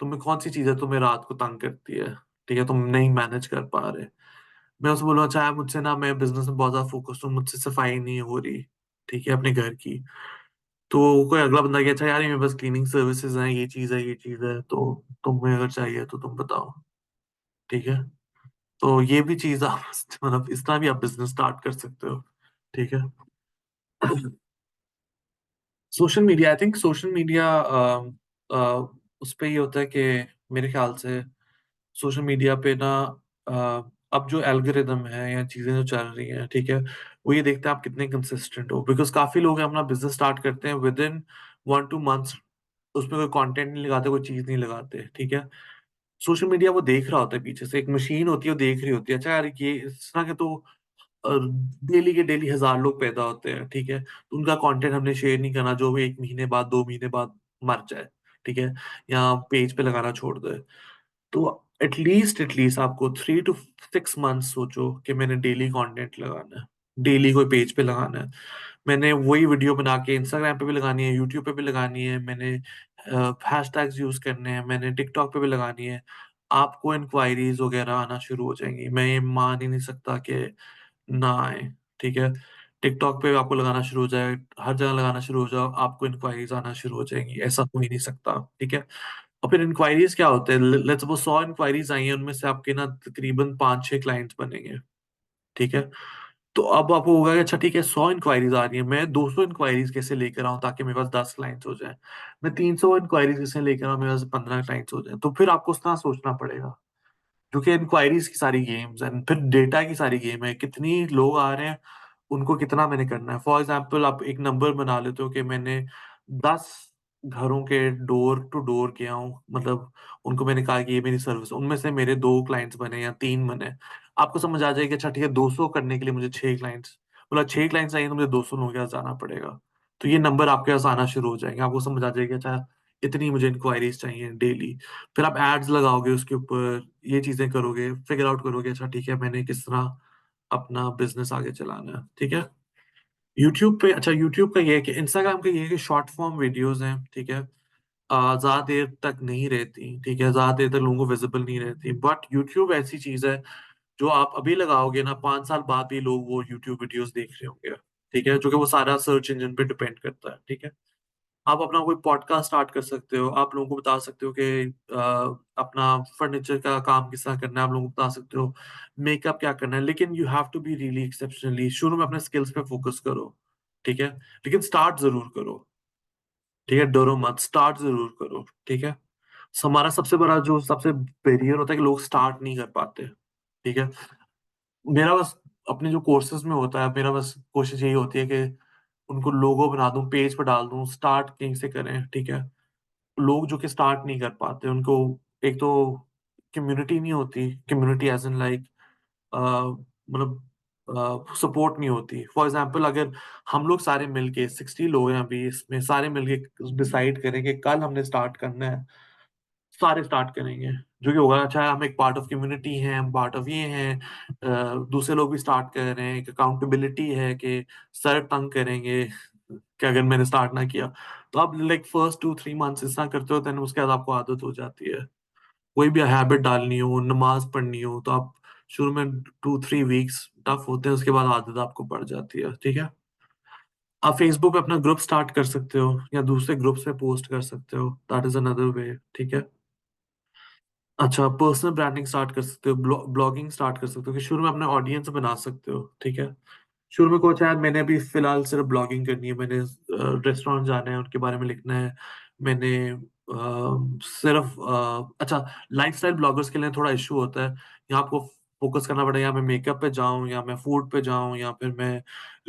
Speaker 1: तुम्हें कौन सी चीजें तुम्हें रात को तंग करती है, ठीक है, तुम नहीं मैनेज कर पा रहे, मैं उससे बोलूँ अच्छा यार मुझसे ना, मैं बिजनेस में बहुत ज्यादा फोकस हूँ, मुझसे सफाई नहीं हो रही, ठीक है, अपने घर की। तो कोई अगला बंदा कहता अच्छा यार ये मेरे पास क्लीनिंग सर्विसेज हैं, ये चीज है, ये चीज है, तो तुम्हें अगर चाहिए तो तुम बताओ। ठीक है, तो ये भी चीज आप मतलब इस तरह भी आप बिजनेस स्टार्ट कर सकते हो। ठीक है, social media, I think social media उस पे ये होता है कि मेरे ख्याल से सोशल मीडिया पे ना, अ, अब जो एल्गोरिदम है या चीजें जो चल रही हैं, ठीक है, वो ये देखते हैं आप कितने कंसिस्टेंट हो, बिकॉज काफी लोग हैं अपना बिजनेस स्टार्ट करते हैं विद इन 1-2 मंथ्स, उसमें कोई कंटेंट नहीं लगाते, कोई चीज नहीं लगाते, ठीक है। सोशल मीडिया वो देख रहा होता है पीछे से, एक मशीन होती है वो देख रही होती है, अच्छा यार ये इस तरह के तो डेली के डेली 1,000 लोग पैदा होते हैं, ठीक है, तो उनका कंटेंट हमने शेयर नहीं करना जो भी 1 महीने बाद 2 महीने बाद मर जाए, ठीक है, या पेज पे लगाना छोड़ दे। तो एटलीस्ट आपको 3 to 6 मंथ सोचो कि मैंने डेली कंटेंट लगाना है, डेली कोई पेज पे लगाना है, मैंने वही वीडियो बना के इंस्टाग्राम पे भी लगानी है, यूट्यूब पे भी लगानी है, मैंने हैशटैग्स यूज करने हैं, मैंने टिकटॉक पे भी लगानी है। आपको इंक्वायरीज वगैरह आना शुरू हो जाएंगी, मैं ये मान ही नहीं सकता कि ना आए, ठीक है। टिकटॉक पे आपको लगाना शुरू हो जाए, हर जगह लगाना शुरू हो जाओ, आपको इंक्वायरीज आना शुरू हो जाएंगी, ऐसा हो ही नहीं सकता, ठीक है। और फिर इंक्वायरीज क्या होते हैं, लेट्स सपोज 100 इंक्वायरीज आई हैं, उनमें से आपके ना तकरीबन 5-6 क्लाइंट्स बनेंगे, ठीक है। तो अब आपको होगा कि अच्छा ठीक है, 100 इंक्वायरीज आ रही है, मैं 200 इंक्वायरीज कैसे लेकर आऊं ताकि मेरे पास 10 क्लाइंट्स हो जाए, मैं 300 इंक्वायरीज कैसे लेकर आऊं मेरे पास 15 क्लाइंट्स हो जाए, तो फिर आपको उस तरह सोचना पड़ेगा, क्योंकि इंक्वायरीज की सारी गेम्स हैं, फिर डेटा की सारी गेम है, कितनी लोग आ रहे हैं, उनको कितना मैंने करना है। फॉर एग्जाम्पल आप एक नंबर बना लेते हो कि मैंने 10 घरों के डोर टू डोर किया हूँ, मतलब उनको मैंने कहा कि ये मेरी सर्विस, उनमें से मेरे 2 क्लाइंट्स बने या 3 बने, आपको समझ आ जाएगी अच्छा ठीक है 200 करने के लिए मुझे 6 क्लाइंट्स, बोला 6 क्लाइंट्स चाहिए तो मुझे 200 लोगों के पास जाना पड़ेगा। तो ये नंबर आपके पास आना शुरू हो जाएंगे, आपको समझ आ जाएगी अच्छा इतनी मुझे इंक्वायरीज चाहिए डेली। फिर आप एड्स लगाओगे उसके ऊपर, ये चीजें करोगे, फिगर आउट करोगे अच्छा ठीक है मैंने किस तरह अपना बिजनेस आगे चलाना है, ठीक है। यूट्यूब पे, अच्छा यूट्यूब का ये है कि इंस्टाग्राम का ये है कि शॉर्ट फॉर्म वीडियोस हैं, ठीक है, ज्यादा देर तक नहीं रहती, ठीक है, ज्यादा देर तक लोगों को विजिबल नहीं रहती, बट यूट्यूब ऐसी चीज है जो आप अभी लगाओगे ना 5 साल बाद भी लोग वो यूट्यूब वीडियोस देख रहे होंगे, ठीक है, जो कि वो सारा सर्च इंजन पे डिपेंड करता है, ठीक है। आप अपना कोई पॉडकास्ट स्टार्ट कर सकते हो, आप लोगों को बता सकते हो कि अपना फर्नीचर का काम किस तरह करना है, आप लोगों को बता सकते हो मेकअप क्या करना है, लेकिन you have to be really exceptionally, शुरू में अपने स्किल्स पे फोकस करो, ठीक है, लेकिन स्टार्ट जरूर करो, ठीक है, डरो मत, स्टार्ट जरूर करो, ठीक है। हमारा सबसे बड़ा जो सबसे बैरियर होता है कि लोग स्टार्ट नहीं कर पाते, ठीक है। मेरा बस अपने जो कोर्सेज में होता है, मेरा बस कोशिश यही होती है कि उनको लोगो बना दूं, पेज पर डाल दूं, स्टार्ट कहीं से करें, ठीक है। लोग जो कि स्टार्ट नहीं कर पाते उनको एक तो कम्युनिटी नहीं होती, कम्युनिटी एज इन लाइक मतलब सपोर्ट नहीं होती। फॉर एग्जाम्पल अगर हम लोग सारे मिलके 60 लोग हैं अभी इसमें, सारे मिलके डिसाइड करें कि कल हमने स्टार्ट करना है, सारे स्टार्ट करेंगे, जो कि होगा अच्छा हम एक पार्ट ऑफ कम्युनिटी हैं, हम पार्ट ऑफ ये हैं, दूसरे लोग भी स्टार्ट कर रहे हैं, एक अकाउंटेबिलिटी है कि सर तंग करेंगे कि अगर मैंने स्टार्ट ना किया, तो आप लाइक फर्स्ट 2-3 मंथ्स इस तरह करते हो, देन उसके बाद आपको आदत हो जाती है। कोई भी हैबिट डालनी हो, नमाज पढ़नी हो, तो आप शुरू में 2-3 वीक्स टफ होते हैं, उसके बाद आदत आपको पड़ जाती है, ठीक है। आप फेसबुक पे अपना ग्रुप स्टार्ट कर सकते हो या दूसरे ग्रुप्स पे पोस्ट कर सकते हो, दैट इज अनदर वे, ठीक है। अच्छा, पर्सनल ब्रांडिंग स्टार्ट कर सकते हो, ब्लॉगिंग स्टार्ट कर सकते हो कि शुरू में अपना ऑडियंस बना सकते हो, ठीक है। शुरू में कुछ यार मैंने अभी फिलहाल सिर्फ ब्लॉगिंग करनी है, मैंने रेस्टोरेंट जाना है उनके बारे में लिखना है, मैंने सिर्फ अच्छा, लाइफस्टाइल ब्लॉगर्स के लिए थोड़ा इशू होता है, यहाँ आपको फोकस करना पड़ेगा, मैं मेकअप पे जाऊं या मैं फूड पे जाऊं या फिर मैं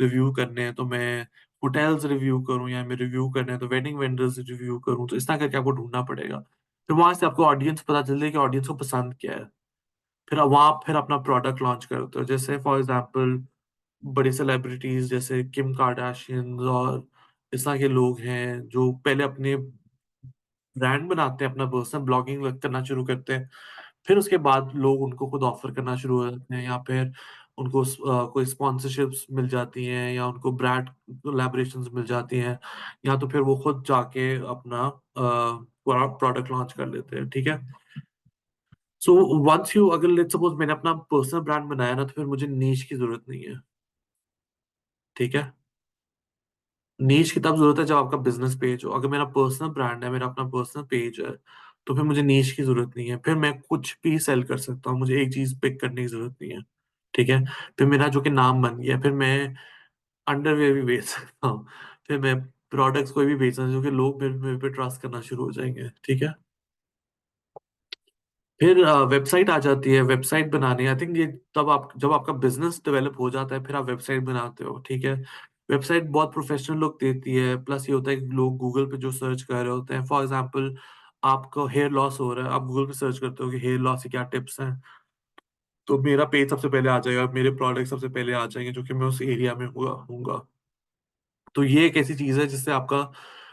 Speaker 1: रिव्यू करने हैं तो मैं होटल्स रिव्यू करूं या मैं रिव्यू करने हैं तो वेडिंग वेंडर्स रिव्यू करूं, तो इस तरह करके आपको ढूंढना पड़ेगा। फिर वहां से आपको ऑडियंस पता चल जाए कि ऑडियंस को पसंद क्या है, फिर वहां फिर अपना प्रोडक्ट लॉन्च करते हो, जैसे फॉर एग्जाम्पल बड़ी सेलिब्रिटीज जैसे किम कार्दाशियंस और इस तरह के लोग हैं जो पहले अपने ब्रांड बनाते हैं, अपना पर्सनल ब्लॉगिंग करना शुरू करते हैं, फिर उसके बाद लोग उनको खुद ऑफर करना शुरू हो जाते हैं, या फिर उनको कोई स्पॉन्सरशिप्स मिल जाती हैं या उनको ब्रांड कोलैबोरेशंस मिल जाती हैं, या तो फिर वो खुद जाके अपना प्रोडक्ट लॉन्च कर लेते हैं, ठीक है। सो वंस यू, अगर लेट्स सपोज मैंने अपना पर्सनल ब्रांड बनाया ना, तो फिर मुझे नीश की जरूरत नहीं है, ठीक है। नीश की तब जरूरत है जब आपका बिजनेस पेज हो, अगर मेरा पर्सनल ब्रांड है, मेरा अपना पर्सनल पेज है, तो फिर मुझे नीश की जरूरत नहीं है, फिर मैं कुछ भी सेल कर सकता हूँ, मुझे एक चीज पिक करने की जरूरत नहीं है, ठीक है। फिर मेरा जो कि नाम बन गया, फिर मैं अंडरवेयर भी बेच सकता हूँ, फिर मैं प्रोडक्ट्स कोई भी बेच सकता हूँ, जो कि लोग मेरे पे ट्रस्ट करना शुरू हो जाएंगे, ठीक है। फिर वेबसाइट आ जाती है, वेबसाइट बनानी, आई थिंक ये तब आप जब आपका बिजनेस डेवलप हो जाता है फिर आप वेबसाइट बनाते हो, ठीक है। वेबसाइट बहुत प्रोफेशनल लुक देती है, प्लस ये होता है कि लोग गूगल पे जो सर्च कर रहे होते हैं, फॉर एग्जांपल आपको हेयर लॉस हो रहा है, आप गूगल पे सर्च करते हो कि हेयर लॉस के क्या टिप्स हैं, तो मेरा पेज सबसे पहले आ जाएगा, मेरे प्रोडक्ट सबसे पहले आ जाएंगे जो कि मैं उस एरिया में हुआ हूँगा। तो ये एक ऐसी चीज है जिससे आपका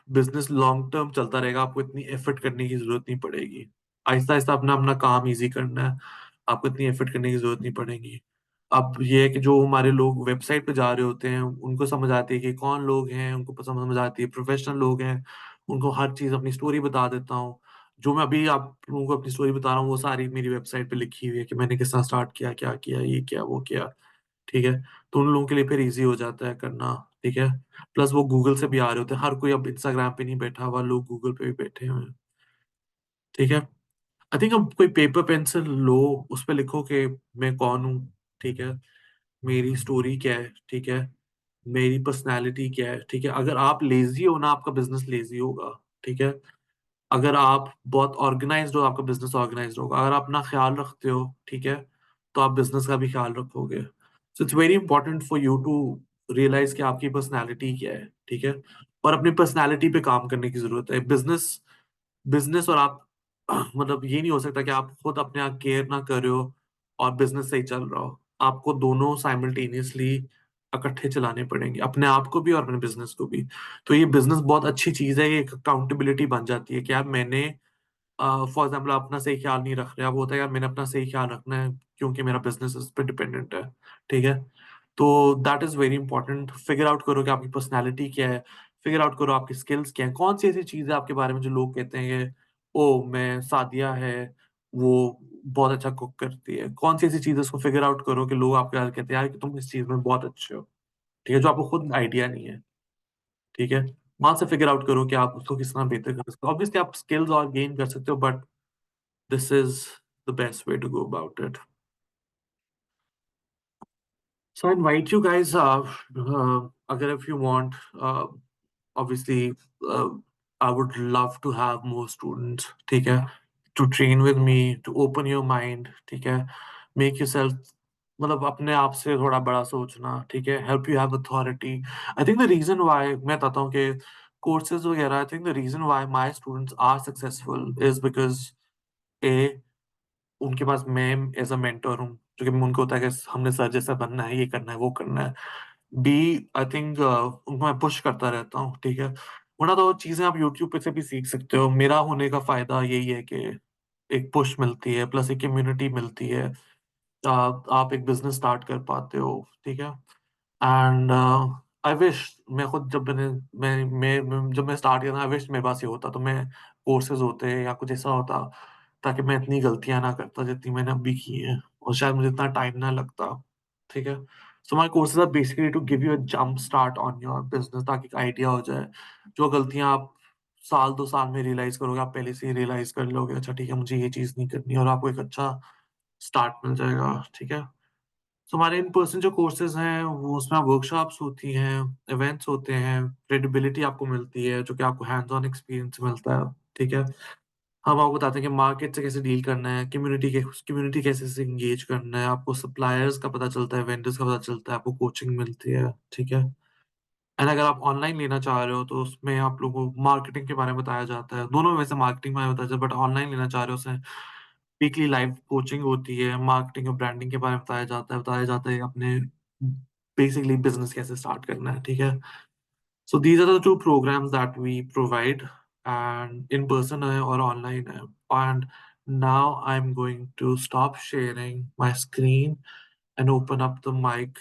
Speaker 1: बिजनेस लॉन्ग टर्म चलता रहेगा, आपको इतनी एफर्ट करने की जरूरत नहीं पड़ेगी। आहिस्ता आहिस्ता अपना अपना काम इजी करना है, आपको इतनी एफर्ट करने की जरूरत नहीं पड़ेगी। अब ये है कि जो हमारे लोग वेबसाइट पे जा रहे होते हैं उनको समझ आती है कि कौन लोग हैं, उनको समझ आती है प्रोफेशनल लोग हैं, उनको हर चीज अपनी स्टोरी बता देता हूँ। जो मैं अभी आप लोगों को अपनी स्टोरी बता रहा हूँ वो सारी मेरी वेबसाइट पे लिखी हुई है कि मैंने किस तरह स्टार्ट किया, क्या किया, ये किया, वो किया, ठीक है। तो उन लोगों के लिए फिर इजी हो जाता है करना, ठीक है। प्लस वो गूगल से भी आ रहे होते हैं, हर कोई अब इंस्टाग्राम पे नहीं बैठा हुआ, लोग गूगल पे भी बैठे हुए हैं, ठीक है। आई थिंक अब कोई पेपर पेंसिल लो, उस पे लिखो कि मैं कौन हूँ, ठीक है, मेरी स्टोरी क्या है, ठीक है, मेरी पर्सनैलिटी क्या है, ठीक है। अगर आप लेजी हो ना, आपका बिजनेस लेजी होगा, ठीक है। अगर आप बहुत ऑर्गेनाइज्ड हो, आपका बिजनेस ऑर्गेनाइज्ड होगा। अगर आप अपना ख्याल रखते हो, ठीक है, तो आप बिजनेस का भी ख्याल रखोगे। So it's very important for you to realise कि आपकी पर्सनैलिटी क्या है, ठीक है। और अपनी पर्सनैलिटी पे काम करने की जरूरत है। बिजनेस बिजनेस और आप मतलब ये नहीं हो सकता कि आप खुद अपने आप केयर ना कर रहे हो और बिजनेस सही चल रहा हो। आपको दोनों साइमल्टेनियसली इकट्ठे चलाने पड़ेंगे, अपने आप को भी और अपने बिजनेस को भी। तो ये बिजनेस बहुत अच्छी चीज है, ये एक अकाउंटेबिलिटी बन जाती है कि यार मैंने फॉर एग्जाम्पल अपना सही ख्याल नहीं रख रहे, अब होता है यार मैंने अपना सही ख्याल रखना है क्योंकि मेरा बिजनेस इस पे डिपेंडेंट है, ठीक है। तो that is very important. Figure out करो कि आपकी पर्सनैलिटी क्या है, फिगर आउट करो आपकी स्किल्स क्या है, कौन सी ऐसी चीज है आपके बारे में जो लोग कहते हैं कि ओ मैं सादिया है, वो बहुत अच्छा कुक करती है। कौन सी ऐसी चीज है उसको फिगर आउट करो कि लोग आपके बारे में कहते हैं यार कि तुम इस चीज में बहुत अच्छे हो, ठीक है, जो आपको खुद आइडिया नहीं है, ठीक है। वहां से फिगर आउट करो कि आप उसको किस तरह बेहतर कर सकते हो। ऑब्वियसली आप स्किल्स और गेन कर सकते हो, but this is the best way to go about it. So I invite you guys, agar if you want, obviously, uh, I would love to have more students, ठीक है, to train with me, to open your mind, ठीक है, make yourself, मतलब अपने आप से थोड़ा बड़ा सोचना, ठीक है, help you have authority. I think the reason why मैं बताता हूँ कि courses वगैरह, I think the reason why my students are successful is because A, उनके पास मैं एज अ मेंटर हूँ, जो कि उनको होता है कि हमने सर जैसा बनना है, ये करना है, वो करना है। बी, आई थिंक उनको मैं पुश करता रहता हूँ, ठीक है। वरना तो चीजें आप यूट्यूब पे से भी सीख सकते हो। मेरा होने का फायदा यही है कि एक पुश मिलती है, प्लस एक कम्युनिटी मिलती है। आप एक बिजनेस स्टार्ट कर पाते हो, ठीक है। एंड आई विश मैं खुद जब जब मैं स्टार्ट किया था, आई विश मेरे पास ये होता तो मैं कोर्सेज होते या कुछ ऐसा होता, ताकि मैं इतनी गलतियां ना करता जितनी मैंने अभी की हैं, और शायद मुझे इतना टाइम ना लगता, ठीक है। So my courses are basically to give you a jump start on your business, ताकि एक आइडिया हो जाए। जो गलतियां आप साल 2 साल में रियलाइज करोगे, आप पहले से ही रियलाइज कर लोगे, अच्छा ठीक है मुझे ये चीज नहीं करनी, और आपको एक अच्छा स्टार्ट मिल जाएगा, ठीक है। तो हमारे इन पर्सन जो कोर्सेज हैं वो उसमें वर्कशॉप्स होती हैं, इवेंट्स होते हैं, क्रेडिबिलिटी आपको मिलती है जो कि आपको हैंड्स ऑन एक्सपीरियंस मिलता है, ठीक है। हम आपको बताते हैं कि मार्केट से कैसे डील करना है, कम्युनिटी कैसे से इंगेज करना है, आपको सप्लायर्स का पता चलता है, वेंडर्स का पता चलता है, आपको कोचिंग मिलती है, ठीक है। एंड अगर आप ऑनलाइन लेना चाह रहे हो तो उसमें आप लोगों को मार्केटिंग के बारे में बताया जाता है, दोनों में वैसे मार्केटिंग में बताया जाता है, बट ऑनलाइन लेना चाह रहे हो उसमें वीकली लाइव कोचिंग होती है, मार्केटिंग और ब्रांडिंग के बारे में बताया जाता है अपने बेसिकली बिजनेस कैसे स्टार्ट करना है, ठीक है। So these are the two programmes that we provide, and in person है और ऑनलाइन है। And now I am going to stop sharing my screen and open up the mic,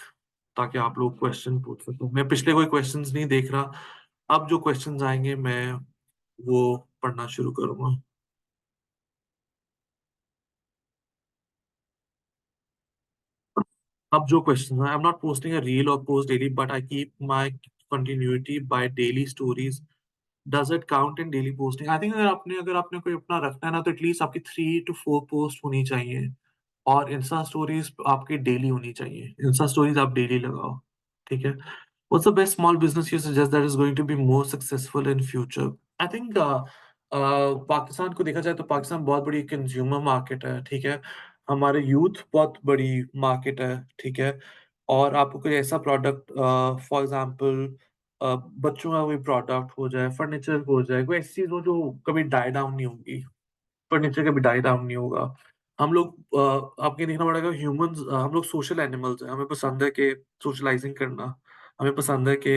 Speaker 1: ताकि आप लोग क्वेश्चन पूछ सको। मैं पिछले कोई क्वेश्चंस नहीं देख रहा, अब जो क्वेश्चंस आएंगे मैं वो पढ़ना शुरू करूंगा। अब जो क्वेश्चन है, I am not posting a reel और post daily but I keep my continuity by daily stories, does it count in daily posting? I think अगर आपने कोई अपना रखना है ना, तो एटलीस्ट आपकी 3 to 4 पोस्ट होनी चाहिए, और इंस्टा स्टोरीज आपकी डेली होनी चाहिए, इंस्टा स्टोरीज आप डेली लगाओ, ठीक है। What's the best small business you suggest that is going to be more successful in future? I think Pakistan को देखा जाए तो पाकिस्तान बहुत बड़ी कंज्यूमर मार्केट है, ठीक है? हमारे यूथ बहुत बड़ी मार्केट है, ठीक है? और आपको कोई ऐसा प्रोडक्ट फॉर एग्ज़ाम्पल बच्चों का कोई प्रोडक्ट हो जाए, फर्नीचर हो जाए, कोई ऐसी चीज़ हो जो कभी डाई डाउन नहीं होगी, फर्नीचर कभी डाई डाउन नहीं होगा। हम लोग आपको ये देखना पड़ेगा ह्यूमन्स हम लोग सोशल एनिमल्स हैं, हमें पसंद है कि सोशलाइज़िंग करना, हमें पसंद है कि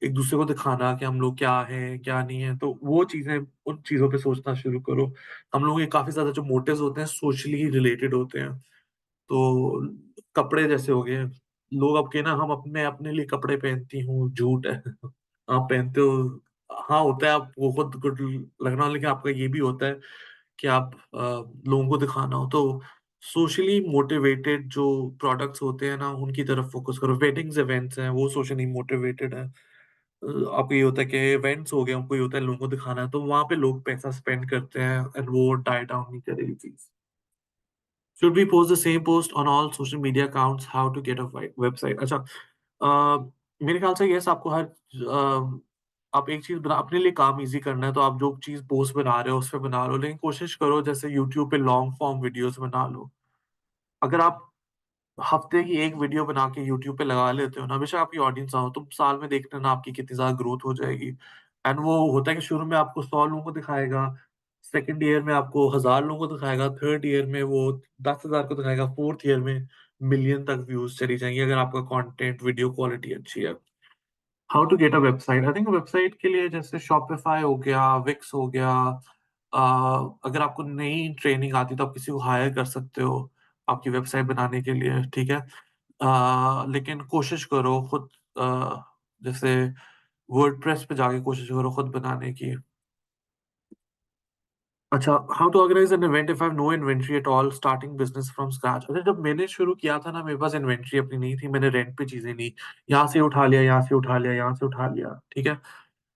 Speaker 1: एक-दूसरे को दिखाना कि हम लोग क्या हैं, क्या नहीं है, तो वो चीज़ें उन चीज़ों पे सोचना शुरू करो। हम लोगों के काफ़ी ज़्यादा जो मोटिव्स होते हैं सोशली रिलेटेड होते हैं। तो कपड़े जैसे हो गए, लोग अब के ना हम अपने अपने लिए कपड़े पहनती हूँ, झूठ है। आप पहनते हो हाँ, होता है आपको खुद गुड लगना लेकिन आपका ये भी होता है कि आप लोगों को दिखाना हो। तो सोशली मोटिवेटेड जो प्रोडक्ट्स होते हैं ना, उनकी तरफ फ़ोकस करो। वेडिंग्स इवेंट्स हैं, वो सोशली मोटिवेटेड हैं। आपको ये होता है कि इवेंट्स हो गए, उनको ये होता है लोगों को दिखाना है, तो वहाँ पे लोग पैसा स्पेंड करते हैं एंड वो डाई डाउन नहीं करेगी चीज़। Should we post the same post on all social media accounts? How to get a website? अच्छा मेरे ख्याल से यस आपको आप एक चीज़ बना अपने लिए काम ईज़ी करना है तो आप जो चीज़ पोस्ट बना रहे हो उस पे बना लो, लेकिन कोशिश करो जैसे यूट्यूब पे लॉन्ग फॉर्म वीडियोज़ बना लो। अगर आप हफ्ते की एक वीडियो बना के यूट्यूब पे लगा लेते हो ना, बेशक आपकी ऑडियंस ना हो, तो साल में देख लेना आपकी कितनी ज़्यादा ग्रोथ हो जाएगी। एंड वो होता है कि शुरू में आपको 100 लोगों को दिखाएगा, सेकंड ईयर में आपको 1000 लोगों को दिखाएगा, थर्ड ईयर में वो 10,000 को दिखाएगा, फोर्थ ईयर में मिलियन तक व्यूज़ चली जाएँगी अगर आपका कंटेंट, वीडियो क्वालिटी अच्छी है। How to get a website? I think website के लिए जैसे शॉपिफ़ाई हो गया, विक्स हो गया अ, अगर आपको नई ट्रेनिंग आती है तो आप किसी को हायर कर सकते हो, आपकी वेबसाइट बनाने के लिए, ठीक है? लेकिन कोशिश करो खुद जैसे वर्डप्रेस पे जाके कोशिश करो खुद बनाने की। अच्छा, how to organise an event if I have no inventory at all starting business from scratch? अच्छा, जब मैंने शुरू किया था ना, मेरे पास इन्वेंटरी अपनी नहीं थी, मैंने रेंट पे चीज़ें ली। यहाँ से उठा लिया, यहाँ से उठा लिया, यहाँ से उठा लिया, ठीक है?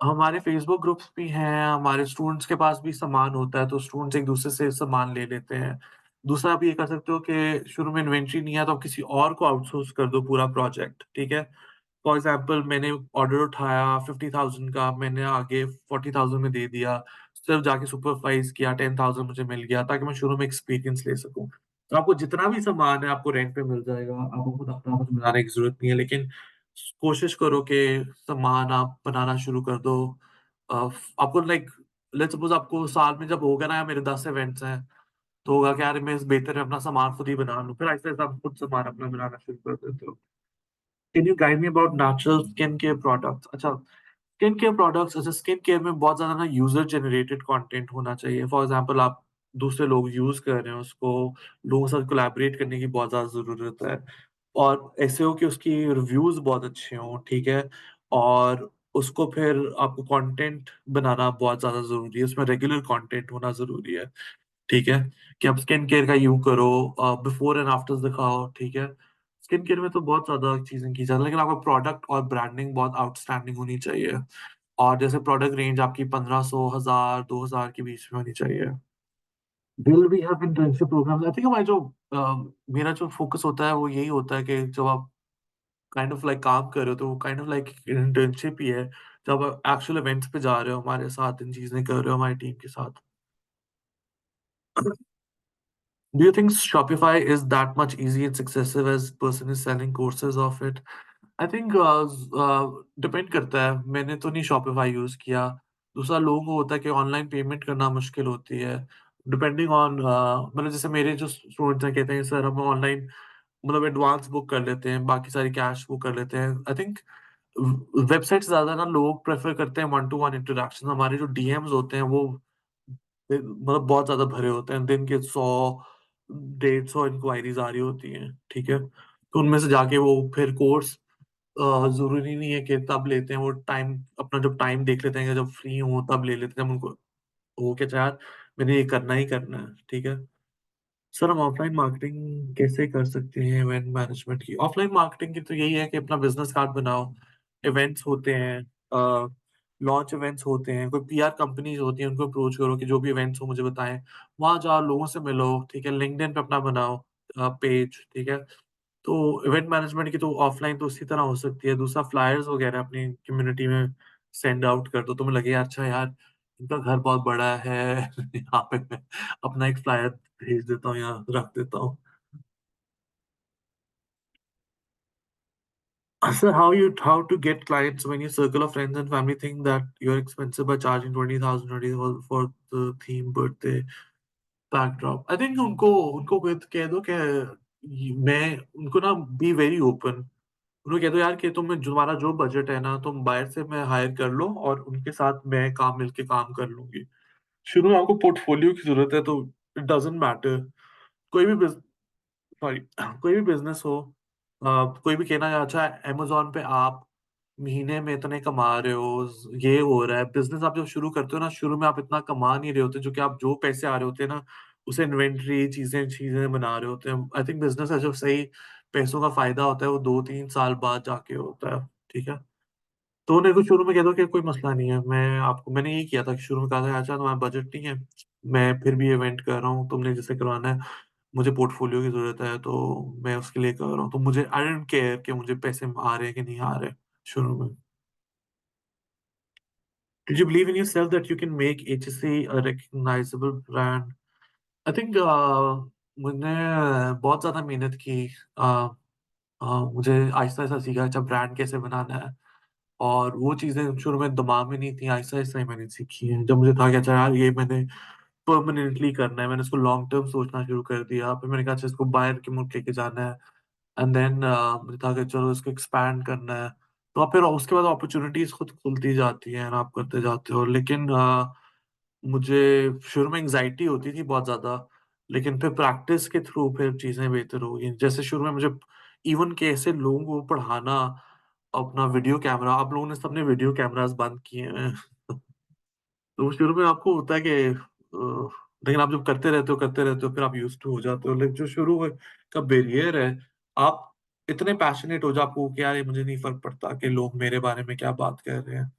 Speaker 1: हमारे फ़ेसबुक ग्रुप्स भी हैं, हमारे स्टूडेंट्स के पास भी सामान होता है, तो स्टूडेंट्स एक-दूसरे से सामान ले लेते हैं। दूसरा आप ये कर सकते हो कि शुरू में इन्वेंटरी नहीं है, तो आप किसी और को आउटसोर्स कर दो पूरा प्रोजेक्ट, ठीक है? फॉर एग्ज़ाम्पल मैंने ऑर्डर उठाया 50,000 का, मैंने आगे 40,000 में दे दिया, सिर्फ़ जाके सुपरवाइज़ किया, 10,000 मुझे मिल गया ताकि मैं शुरू में एक्सपीरियंस ले सकूँ। तो आपको जितना भी सामान है, आपको रेंट पे मिल जाएगा, आपको खुद अपना कुछ बनाने की ज़रूरत नहीं है, लेकिन कोशिश करो कि सामान आप बनाना शुरू कर दो। आपको लाइक लेट्स सपोज़ आपको साल में जब होगा ना मेरे 10 इवेंट्स हैं, तो होगा कि यार मैं इस बेहतर है अपना सामान खुद ही बना लूँ, फिर आहिस्ता-आहिस्ता आप खुद सामान अपना बनाना शुरू कर देते हो। Can you guide me about natural skin care products? अच्छा, स्किन केयर प्रोडक्ट्स जैसे स्किन केयर में बहुत ज़्यादा ना यूज़र जनरेटेड कंटेंट होना चाहिए। फॉर एग्ज़ाम्पल आप दूसरे लोग यूज़ कर रहे हैं उसको, लोगों के साथ कोलैबोरेट करने की बहुत ज़्यादा ज़रूरत है। और ऐसे हो कि उसकी रिव्यूज़ बहुत अच्छे हों, ठीक है? और उसको फिर आपको कंटेंट बनाना बहुत ज़्यादा ज़रूरी है, उसमें रेगुलर कंटेंट होना ज़रूरी है। ठीक है? कि आप स्किन केयर का यूँ करो बिफोर एंड आफ्टर्स दिखाओ, ठीक है? स्किन केयर में तो बहुत ज़्यादा चीज़ें की जाती हैं, लेकिन आपका प्रोडक्ट और ब्रांडिंग बहुत आउटस्टैंडिंग होनी चाहिए। और जैसे प्रोडक्ट रेंज आपकी 1500, 1000, 2000 के बीच में होनी चाहिए। Will we have internship programmes? I think हमारे जो मेरा जो फ़ोकस होता है, वो यही होता है कि जब आप काइंड ऑफ लाइक काम कर रहे हो, तो वो काइंड ऑफ लाइक इंटर्नशिप ही है। जब आप एक्चुअल इवेंट्स पे जा रहे हो, हमारे साथ इन चीज़ें कर रहे हो हमारी टीम के साथ। Do you think Shopify is that much easy and successive as person is selling courses of it? I think depend करता है। मैंने तो नहीं शॉपिफ़ाई यूज़ किया। दूसरा लोगों को होता है कि ऑनलाइन पेमेंट करना मुश्किल होती है। डिपेंडिंग ऑन मतलब जैसे मेरे जो स्टूडेंट्स हैं कहते हैं सर हम ऑनलाइन मतलब एडवांस बुक कर लेते हैं, बाकी सारी कैश बुक कर लेते हैं। आई थिंक वेबसाइट से ज़्यादा ना लोग प्रेफ़र करते हैं वन टू वन इंटरैक्शन। हमारे जो डीएम्स होते हैं वो मतलब बहुत ज़्यादा भरे होते हैं। दिन के 100 150 इंक्वायरीज़ आ रही होती हैं, ठीक है? तो उनमें से जाके वो फिर कोर्स ज़रूरी नहीं है कि तब लेते हैं, वो टाइम अपना जब टाइम देख लेते हैं कि जब फ्री हों तब ले लेते हैं, जब उनको हो कि अच्छा यार मैंने ये करना ही करना है, ठीक है? सर हम ऑफलाइन मार्केटिंग कैसे कर सकते हैं इवेंट मैनेजमेंट की? ऑफलाइन मार्केटिंग की तो यही है कि अपना बिज़नेस कार्ड बनाओ, इवेंट्स होते हैं लॉन्च इवेंट्स होते हैं, कोई पीआर कंपनीज़ होती हैं, उनको अप्रोच करो कि जो भी इवेंट्स हो मुझे बताएँ। वहाँ जाओ, लोगों से मिलो, ठीक है? लिंक्डइन पे अपना बनाओ पेज, ठीक है? तो इवेंट मैनेजमेंट की तो ऑफ़लाइन तो उसी तरह हो सकती है। दूसरा फ्लायर्स वगैरह अपनी कम्युनिटी में सेंड आउट कर दो। तुम्हें लगे अच्छा यार इनका घर बहुत बड़ा है। यहाँ पे मैं अपना एक फ्लायर भेज देता हूँ या रख देता हूँ। Sir, how to get clients when your circle of friends and family think that you're expensive by charging 20,000 for the theme birthday backdrop? I think उनको उनको कह दो कि मैं उनको ना बी वेरी ओपन। उनको कह दो यार कि तुम्हारा जो बजट है ना तुम बाहर से मैं हायर कर लो और उनके साथ मैं काम मिलके काम कर लूंगी। शुरू में आपको पोर्टफोलियो की जरूरत है तो इट डजेंट मैटर। कोई भी सॉरी कोई भी बिजनेस हो, कोई भी कहना अच्छा अमेज़न पे आप महीने में इतने कमा रहे हो, ये हो रहा है। बिज़नेस आप जब शुरू करते हो ना, शुरू में आप इतना कमा नहीं रहे होते, जो कि आप जो पैसे आ रहे होते हैं ना, उसे इन्वेंटरी चीज़ें चीज़ें बना रहे होते हैं। आई थिंक बिज़नेस का जो सही पैसों का फ़ायदा होता है, वो 2-3 साल बाद जाके होता है, ठीक है? तो उन्हें को शुरू में कह दो कि कोई मसला नहीं है, मैंने यही किया था कि शुरू में कहा था, "अच्छा तुम्हारा बजट नहीं है, मैं फिर भी इवेंट कर रहा हूँ, तुमने जिसे करवाना है, मुझे पोर्टफोलियो की ज़रूरत है, तो मैं उसके लिए कर रहा हूँ।" तो मुझे आई डोंट केयर कि मुझे पैसे आ रहे हैं कि नहीं आ रहे, शुरू में। Did you believe in yourself that you can make HSC a recognizable brand? I think मैंने बहुत ज़्यादा मेहनत की। अ मुझे आहिस्ता-आहिस्ता सीखा अच्छा ब्रांड कैसे बनाना है। और वो चीज़ें शुरू में दिमाग में नहीं थी, आहिस्ता-आहिस्ता ही मैंने सीखी हैं। जब मुझे था कि अच्छा यार ये मैंने परमानेंटली करना है, मैंने इसको लॉन्ग टर्म सोचना शुरू कर दिया। फिर मैंने कहा अच्छा इसको बाहर के मुल्क लेके जाना है। एंड देन मुझे था कि चलो इसको एक्सपैंड करना है। तो फिर उसके बाद अपॉर्च्युनिटीज़ खुद खुलती जाती हैं और आप करते जाते हो। लेकिन मुझे शुरू में एंग्ज़ायटी होती थी बहुत ज़्यादा, लेकिन फिर प्रैक्टिस के थ्रू फिर चीज़ें बेहतर हो गई। जैसे शुरू में मुझे इवन कैसे लोगों को पढ़ाना, अपना वीडियो कैमरा आप लोगों ने सबने वीडियो कैमरास बंद किए हैं। तो शुरू में आपको होता है कि लेकिन आप जब करते रहते हो, फिर आप यूज़्ड टू हो जाते हो। लेकिन जो शुरू में का बैरियर है, आप इतने पैशनेट हो जाओ आपको कि यार ये मुझे नहीं फ़र्क पड़ता कि लोग मेरे बारे में क्या बात कर रहे हैं।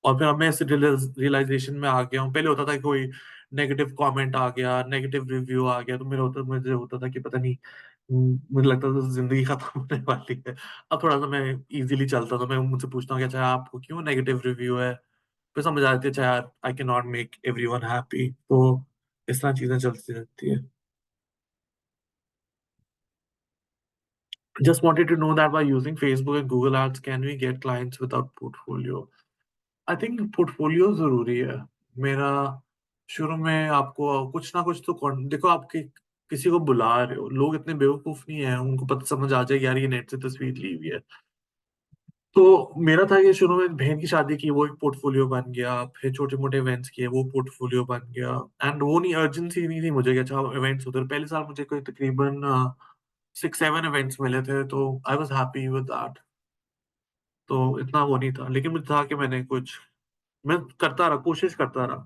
Speaker 1: और फिर अब मैं इस रियलाइज़ेशन में आ गया हूँ। पहले होता था कि कोई नेगेटिव कमेंट आ गया, नेगेटिव रिव्यू आ गया, तो मुझे होता था कि पता नहीं मुझे लगता था ज़िंदगी खत्म होने वाली है। अब थोड़ा-सा मैं ईज़िली चलता था, मैं मुझसे पूछता हूँ कि अच्छा आपको क्यों नेगेटिव रिव्यू है? फिर समझ आ जाती है अच्छा यार I can not make everyone happy. तो इस तरह चीज़ें चलती रहती है। Just wanted to know that by using Facebook and Google Ads, can we get clients without portfolio? I think portfolio ज़रूरी है। मेरा शुरू में आपको कुछ ना कुछ तो देखो आप किसी को बुला रहे हो, लोग इतने बेवकूफ़ नहीं हैं, उनको पता समझ आ जाए यार ये नेट से तस्वीर ली हुई है। तो मेरा था कि शुरू में बहन की शादी की, वो एक पोर्टफोलियो बन गया, फिर छोटे-मोटे इवेंट्स किए, वो पोर्टफोलियो बन गया। एंड वो नहीं अर्जेंसी नहीं थी मुझे कि अच्छा इवेंट्स होते हैं। पहले साल मुझे कोई तकरीबन 6-7 इवेंट्स मिले थे, तो I was happy with that. तो इतना वो नहीं था, लेकिन मुझे था कि मैं करता रहा, कोशिश करता रहा।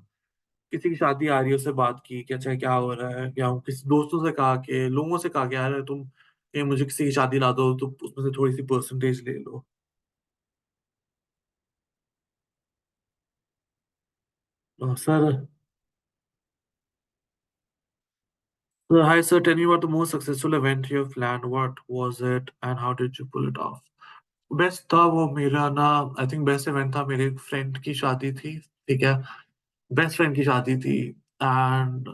Speaker 1: किसी की शादी आ रही है, उससे बात की कि अच्छा क्या हो रहा है? या किसी दोस्तों से कहा कि लोगों से कहा कि यार तुम ये मुझे किसी की शादी ला दो, तो उसमें से थोड़ी-सी परसेंटेज ले लो। Sir hi sir, tell me about the most successful event you have planned. What was it and how did you pull it off? Best था वो मेरा ना आई थिंक बेस्ट इवेंट था मेरे एक फ्रेंड की शादी थी, ठीक है? बेस्ट फ्रेंड की शादी थी एंड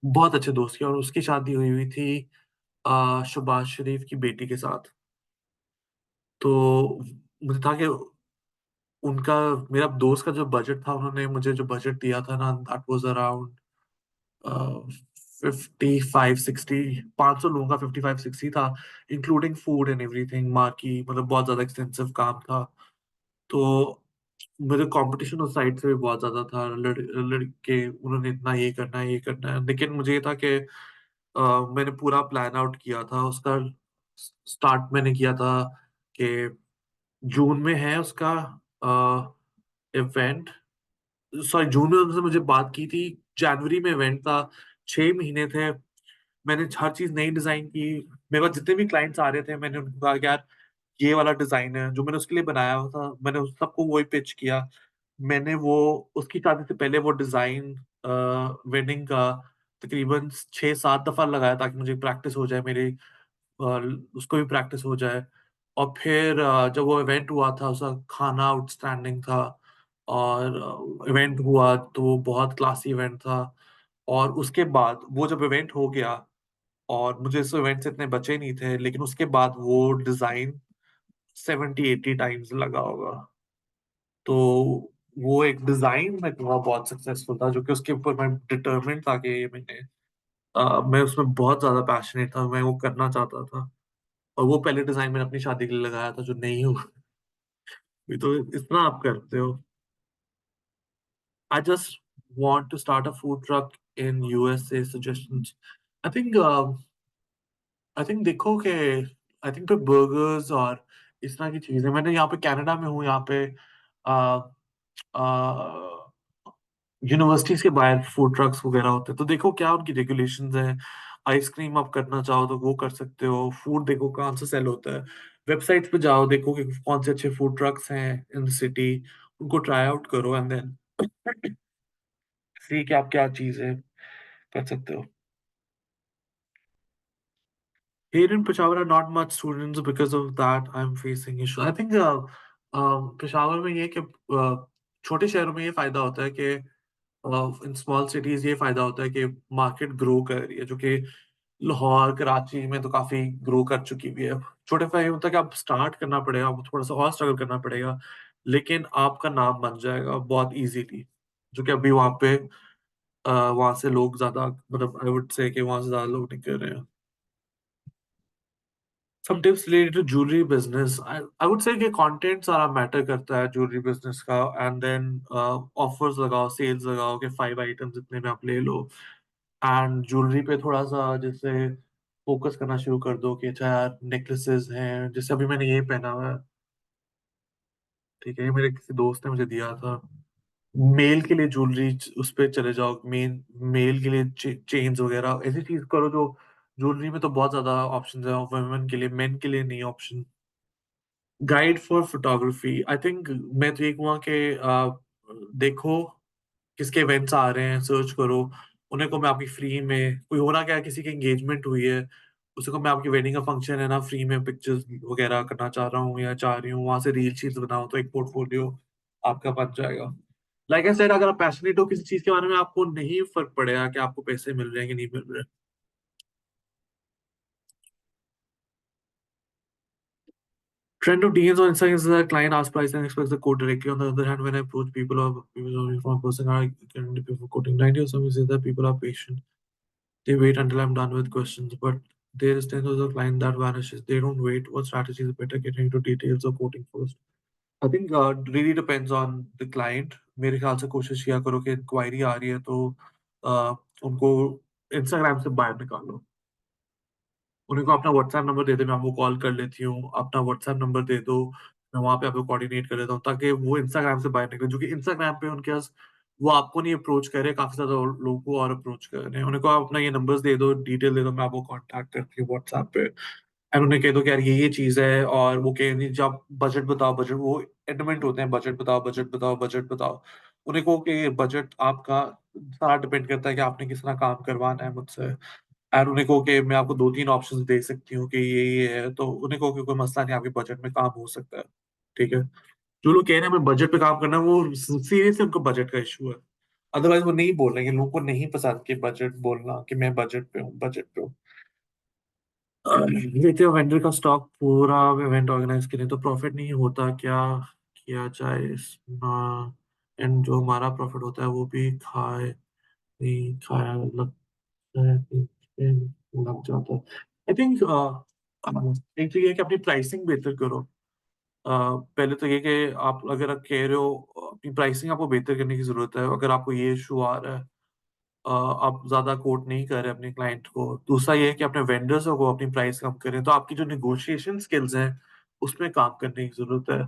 Speaker 1: बहुत अच्छे दोस्त की और उसकी शादी हुई हुई थी शहबाज शरीफ की बेटी के साथ। तो मुझे था कि उनका मेरा दोस्त का जो बजट था, उन्होंने मुझे जो बजट दिया था ना दैट वाज़ अराउंड अ, 55-60 500 लोगों का 55-60 था, including food and everything marquee मतलब बहुत ज़्यादा एक्सपेंसिव काम था। तो मेरे कॉम्पिटिशन उस साइड से भी बहुत ज़्यादा था, लड़के उन्होंने इतना ये करना है, ये करना है। लेकिन मुझे ये था कि मैंने पूरा प्लान आउट किया था उसका स्टार्ट मैंने किया था कि जून में है उसका इवेंट सॉरी जून में उनसे मुझे बात की थी, जनवरी में इवेंट था, 6 महीने थे, मैंने हर चीज़ नई डिज़ाइन की, मेरे पास जितने भी क्लाइंट्स आ रहे थे मैंने उनको कहा कि यार ये वाला डिज़ाइन है, जो मैंने उसके लिए बनाया हुआ था, मैंने उस सबको वही पिच किया। मैंने वो उसकी शादी से पहले वो डिज़ाइन वेडिंग का तकरीबन 6-7 दफ़ा लगाया ताकि मुझे प्रैक्टिस हो जाए मेरी उसको भी प्रैक्टिस हो जाए। और फिर जब वो इवेंट हुआ था, उसका खाना आउटस्टैंडिंग था। और इवेंट हुआ तो वो बहुत क्लासी इवेंट था। और उसके बाद वो जब इवेंट हो गया, और मुझे इस इवेंट से इतने बचे नहीं थे, लेकिन उसके बाद वो डिजाइन 70-80 टाइम्स लगा होगा। तो वो एक डिजाइन में थोड़ा बहुत सक्सेसफुल था, जो कि उसके ऊपर मैं डिटरमिन्ड था कि ये मैं उसमें बहुत ज्यादा पैशनेट था, मैं वो करना चाहता था। और वो पहले डिजाइन मैंने अपनी शादी के लिए लगाया था, जो नहीं हुआ। ये तो इतना आप करते हो। I just want to start a food truck in USA. Suggestions. I think I think देखो कि आई थिंक पे बर्गर्स और इस तरह की चीजें, मैंने यहाँ पे कनाडा में हूँ, यहाँ पे यूनिवर्सिटीज के बाहर फूड ट्रक्स वगैरह होते हैं, तो देखो क्या उनकी रेगुलेशंस हैं। आइसक्रीम आप करना चाहो तो वो कर सकते हो, फूड देखो कौन सा सेल होता है, वेबसाइट पे जाओ देखो कि कौन से अच्छे फूड ट्रक्स हैं इन द सिटी, उनको ट्राई आउट करो एंड देन सी कि आप क्या चीजें कर सकते हो। Here in Peshawar are not much students, because of that I'm facing issue. I think Peshawar में ये कि छोटे शहरों में ये फायदा होता है कि इन स्मॉल सिटीज ये फायदा होता है कि मार्केट ग्रो कर रही है, जो कि लाहौर कराची में तो काफी ग्रो कर चुकी हुई है। छोटे फायदे होता है कि आप स्टार्ट करना पड़ेगा, आपको थोड़ा सा और स्ट्रगल करना पड़ेगा, लेकिन आपका नाम बन जाएगा बहुत इजीली। जो कि अभी वहाँ पे वहाँ से लोग ज्यादा, मतलब आई वुड से कि वहाँ से ज्यादा लोग नहीं कर रहे हैं। Some tips related to jewelry business. I would say कि content सारा मैटर करता है jewelry business का, and then offers लगाओ, sales लगाओ कि 5 items इतने में आप ले लो, and jewelry पे थोड़ा सा जैसे फोकस करना शुरू कर दो कि अच्छा यार नेकलेसेस हैं, जैसे अभी मैंने ये पहना हुआ है, ठीक है, ये मेरे किसी दोस्त ने मुझे दिया था। मेल के लिए ज्वेलरी उस पे चले जाओ, मेल के लिए चेन्स वगैरह ऐसी चीज करो जो ज्वेलरी में तो बहुत ज्यादा ऑप्शन है, वुमेन के लिए, मेन के लिए नहीं option. Guide for photography, I think मैं तो ये कहूँगा कि देखो किसके इवेंट्स आ रहे हैं, सर्च करो उन्हें को, मैं आपकी फ्री में, कोई होना क्या है, किसी की एंगेजमेंट हुई है, उसी को मैं आपकी वेडिंग का फंक्शन है ना, फ्री में पिक्चर्स वगैरह करना चाह रहा हूँ या चाह रही हूँ, वहां से रील शीट्स बनाओ तो एक पोर्टफोलियो आपका बन जाएगा। लाइक आई सेड, अगर आप पैशनेट हो किसी चीज के बारे में, आपको नहीं फर्क पड़ेगा कि आपको पैसे मिल रहे हैं कि नहीं मिल रहे। Trend of DMs on Instagram is that client asks price and expects the quote directly. On the other hand, when I approach people only from a person, I can before quoting 90 or something, says that people are patient. They wait until I'm done with questions. But there is 10 of the client that vanishes. They don't wait. What strategy is better, getting into details or quoting first? I think really depends on the client. मेरे ख्याल से कोशिश किया करो कि inquiry आ रही है तो उनको इंस्टाग्राम से बाहर निकालो। उन्हीं को अपना व्हाट्सएप नंबर दे दे, मैं आपको कॉल कर लेती हूँ, अपना व्हाट्सएप नंबर दे दो, मैं वहां पे आपको कोऑर्डिनेट कर लेता हूँ, ताकि वो इंस्टाग्राम से बाहर निकले, जो कि इंस्टाग्राम पे उनके पास वो आपको नहीं अप्रोच कर रहे, काफी ज्यादा लोगों को और अप्रोच कर रहे हैं। उन्हें को आप अपना ये नंबर्स दे दो, डिटेल दे दो, मैं आपको कॉन्टैक्ट करती हूँ व्हाट्सएप पे, एंड उन्हें कह दो कि यार ये चीज है, और वो कहेंगे जब बजट बताओ, बजट वो एडमेंट होते हैं, बजट बताओ, बजट बताओ, बजट बताओ। उन्हें को कि बजट आपका सारा डिपेंड करता है कि आपने किस तरह काम करवाना है मुझसे, एंड उन्हें कहो कि मैं आपको 2-3 ऑप्शंस दे सकती हूँ कि ये है, तो उन्हें कहो कि कोई मसला नहीं, आपके बजट में काम हो सकता है। ठीक है। जो लोग कह रहे हैं हमें बजट पे काम करना है, वो सीरियसली उनको बजट का इशू है। अदरवाइज वो नहीं बोल रहे हैं, लोगों को नहीं पसंद कि बजट बोलना कि मैं बजट पे हूँ, बजट पे हूँ। लेते हो वेंडर का स्टॉक पूरा इवेंट ऑर्गेनाइज करें तो प्रॉफिट नहीं होता क्या, किया जाए एंड जो हमारा प्रॉफिट होता है वो भी खाए, नहीं खाया लगता है कि लग जाता है। आई थिंक एक तो ये है कि अपनी प्राइसिंग बेहतर करो। पहले तो ये कि आप अगर आप कह रहे हो, अपनी प्राइसिंग आपको बेहतर करने की जरूरत है, अगर आपको ये इशू आ रहा है, आप ज्यादा कोट नहीं कर रहे अपने क्लाइंट को। दूसरा ये है कि अपने वेंडर्स को अपनी प्राइस कम करें, तो आपकी जो निगोशिएशन स्किल्स हैं उसमें काम करने की जरूरत है,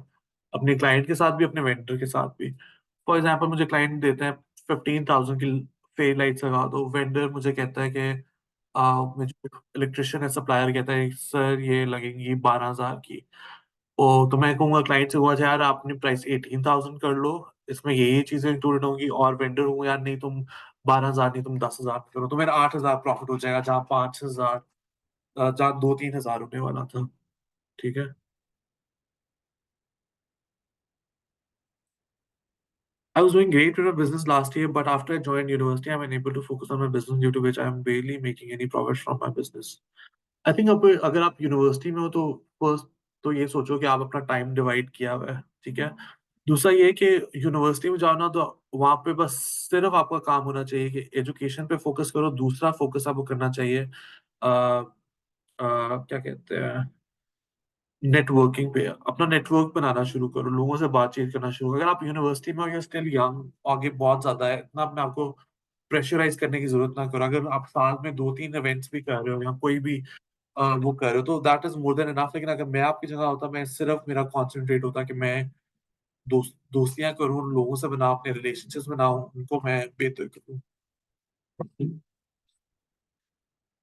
Speaker 1: अपने क्लाइंट के साथ भी, अपने वेंडर के साथ भी। फॉर एग्जाम्पल मुझे क्लाइंट देते हैं 15,000 की फेयर लाइट्स लगा दो, वेंडर मुझे कहता है कि मुझे इलेक्ट्रिशियन है, सप्लायर कहता है सर ये लगेंगी 12,000 की। ओ तो मैं कहूंगा क्लाइंट से, हुआ यार आपने प्राइस 18,000 कर लो, इसमें ये चीजें इंक्लूडेड होंगी, और वेंडर हूँ यार नहीं तुम 12,000 नहीं तुम 10,000 करो, तो मेरा 8,000 प्रॉफिट हो जाएगा, जहाँ 5,000 जहाँ 2-3 हजार होने वाला था। ठीक है। I was doing great with my business last year, but after I joined university, I'm unable to focus on my business due to which I'm barely making any profit from my business. I think अब अगर आप university में हो तो first तो ये सोचो कि आप अपना टाइम डिवाइड किया हुआ है, ठीक है? दूसरा ये है कि यूनिवर्सिटी में जाओ ना तो वहाँ पे बस सिर्फ आपका काम होना चाहिए कि एजुकेशन पे फोकस करो, दूसरा फोकस आपको करना चाहिए क्या कहते हैं नेटवर्किंग पे। अपना नेटवर्क बनाना शुरू करो, लोगों से बातचीत करना शुरू करो। अगर आप यूनिवर्सिटी में हो या स्टिल यंग, आगे बहुत ज़्यादा है, इतना अपने आप को प्रेशराइज़ करने की ज़रूरत ना करो। अगर आप साल में 2-3 इवेंट्स भी कर रहे हो या कोई भी वो कर रहे हो तो that is more than enough. लेकिन अगर मैं आपकी जगह होता, मैं सिर्फ मेरा कॉन्संट्रेट होता कि मैं दोस्तियाँ करूँ, लोगों से बनाऊँ, अपने रिलेशनशिप्स बनाऊँ, उनको मैं बेहतर करूँ।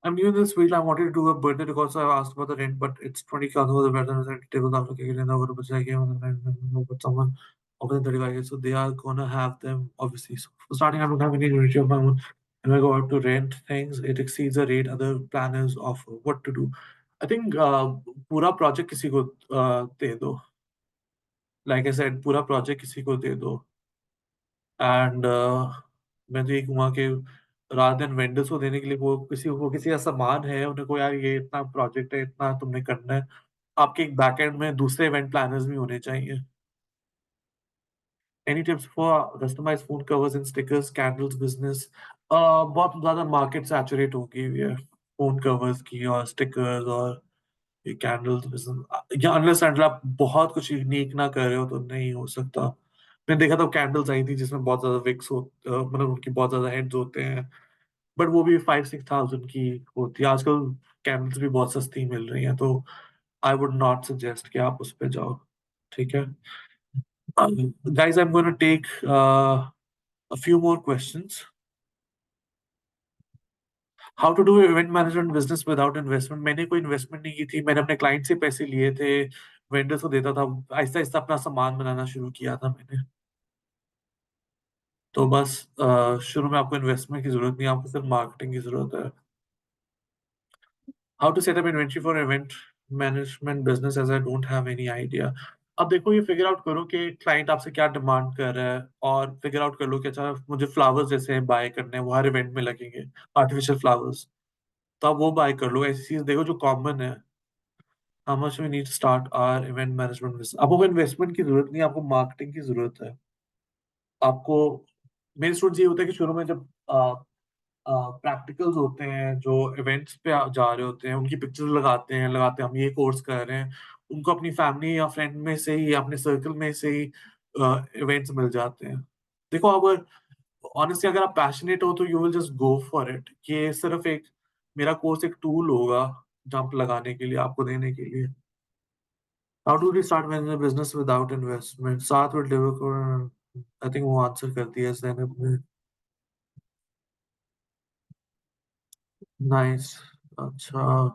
Speaker 1: I'm new in this field. I wanted to do a birthday decor, so I asked about the rent, but it's 20K over the better than table after kicking in over but I came on the rent, but someone over the 35 years, so they are gonna have them obviously. So for starting, I don't have any unity of my own. And I go out to rent things, it exceeds the rate other planners offer. What to do? I think पूरा project किसी को दे दो। Like I said पूरा project किसी को दे दो and मैं तो ये कहूँगा कि रादर देन वेंडर्स को देने के लिए वो किसी का सामान है, उन्हें को यार ये इतना प्रोजेक्ट है, इतना तुमने करना है। आपके एक बैकएंड में दूसरे इवेंट प्लानर्स भी होने चाहिए। Any tips for customised phone covers and stickers candles business? बहुत ज़्यादा मार्केट सैचुरेट हो गई हुई है फ़ोन कवर्स की और स्टिकर्स और ये कैंडल्स बिज़नेस या अनलेस एंटिल आप बहुत कुछ यूनिक ना कर रहे हो तो नहीं हो सकता। मैंने देखा था कैंडल्स आई थी जिसमें बहुत ज़्यादा मतलब उनकी बहुत ज़्यादा हेड्स होते हैं, बट वो भी 5-6,000 की होती है। आजकल कैंडल्स भी बहुत सस्ती मिल रही हैं, तो आई वुड नॉट सजेस्ट कि आप उस पे जाओ, ठीक है? Guys I am gonna take a few more questions. How to do event management business without investment? मैंने कोई इन्वेस्टमेंट नहीं की थी, मैंने अपने क्लाइंट से पैसे लिए थे, वेंडर्स को देता था, आहिस्ता-आहिस्ता अपना सामान बनाना शुरू किया था मैंने। तो बस शुरू में आपको इन्वेस्टमेंट की ज़रूरत नहीं है, आपको सिर्फ मार्केटिंग की ज़रूरत है। How to set up inventory for event management business as I don't have any idea. अब देखो ये फिगर आउट करो कि क्लाइंट आपसे क्या डिमांड कर रहा है और फिगर आउट कर लो कि अच्छा मुझे फ्लावर्स जैसे बाय करने हैं, वो हर इवेंट में लगेंगे, आर्टिफिशियल फ्लावर्स। तो आप वो बाय कर लो, ऐसी चीज़ देखो जो कॉमन है। How much we need to start our event management business? आपको कोई इन्वेस्टमेंट की ज़रूरत नहीं है, आपको मार्केटिंग की ज़रूरत है। आपको मेरे स्टूडेंट्स ये होता है कि शुरू में जब प्रैक्टिकल्स होते हैं, जो इवेंट्स पे जा रहे होते हैं, उनकी पिक्चर्स लगाते हैं हम ये कोर्स कर रहे हैं। उनको अपनी फैमिली या फ्रेंड में से ही या अपने सर्कल में से ही इवेंट्स मिल जाते हैं। देखो अगर ऑनेस्टली अगर आप पैशनेट हो तो you will just go for it. ये सिर्फ एक मेरा कोर्स एक टूल होगा जंप लगाने के लिए, आपको देने के लिए। How do we start managing business without investment? साथ में डेवलपर आई थिंक वो आंसर कर दिया ज़ैनब ने। नाइस। अच्छा,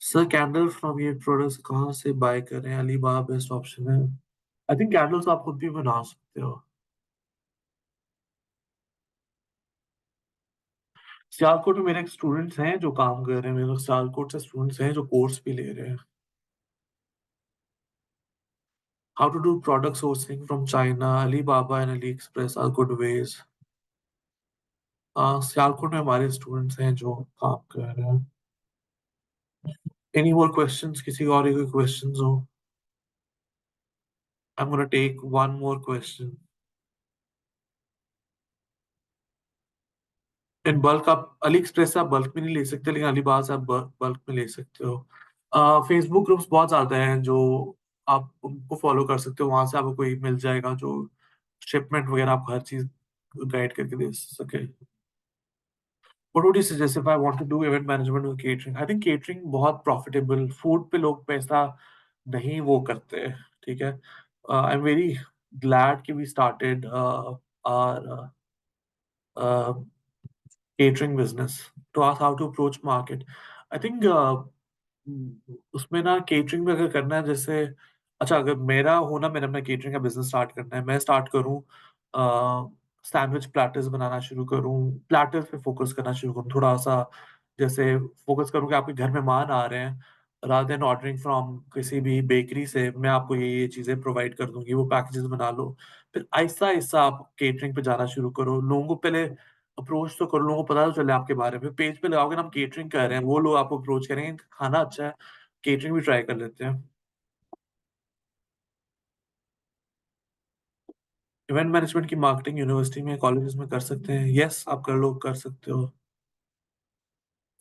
Speaker 1: सर कैंडल फ्रॉम ये प्रोडक्ट्स कहाँ से बाय करें? अलीबाबा बेस्ट ऑप्शन है। आई थिंक कैंडल्स आप खुद भी बना सकते हो। सियालकोट में मेरे स्टूडेंट्स हैं जो काम कर रहे हैं, मेरे सियालकोट से स्टूडेंट्स हैं जो कोर्स भी ले रहे हैं। How to do product sourcing from China? Alibaba and AliExpress are good ways. Sialkot में हमारे स्टूडेंट्स हैं जो काम कर रहे हैं। Any more questions? किसी और कोई क्वेश्चंस हो? I am gonna take one more question. In bulk आप अली एक्सप्रेस से आप बल्क में नहीं ले सकते, लेकिन अलीबाग से आप बल्क में ले सकते हो। फेसबुक ग्रुप्स बहुत ज्यादा हैं जो आप उनको फॉलो कर सकते हो, वहां से आपको कोई मिल जाएगा जो शिपमेंट वगैरह आपको हर चीज गाइड करके दे सके। What would you suggest if I want to do event management with catering? I think catering बहुत प्रॉफिटेबल, फूड पे लोग पैसा नहीं वो करते, ठीक है? आई एम वेरी ग्लैड कि we started our catering business to ask how to approach market. I think उसमें ना केटरिंग में अगर करना है जैसे अच्छा अगर मेरा हो ना मैंने अपना केटरिंग का बिजनेस स्टार्ट करना है, मैं स्टार्ट करूँ सैंडविच प्लेटर्स बनाना शुरू करूँ, प्लेटर्स पे फोकस करना शुरू करूँ, थोड़ा सा जैसे फोकस करूँ कि आपके घर मेहमान आ रहे हैं रादर देन ऑर्डरिंग फ्रॉम किसी भी बेकरी से, मैं आपको ये चीजें प्रोवाइड कर दूंगी, वो पैकेजेस बना लो। फिर आहिस्ता आहिस्ता आप केटरिंग पे जाना शुरू करो, लोगों को पहले अप्रोच तो करो, लोगों को पता तो चले आपके बारे में। पेज पे लगाओगे ना हम केटरिंग कर रहे हैं, वो लोग आपको अप्रोच करेंगे, खाना अच्छा है, केटरिंग भी ट्राई कर लेते हैं। इवेंट मैनेजमेंट की मार्केटिंग यूनिवर्सिटी में, कॉलेजेस में कर सकते हैं, यस आप कर लो, कर सकते हो।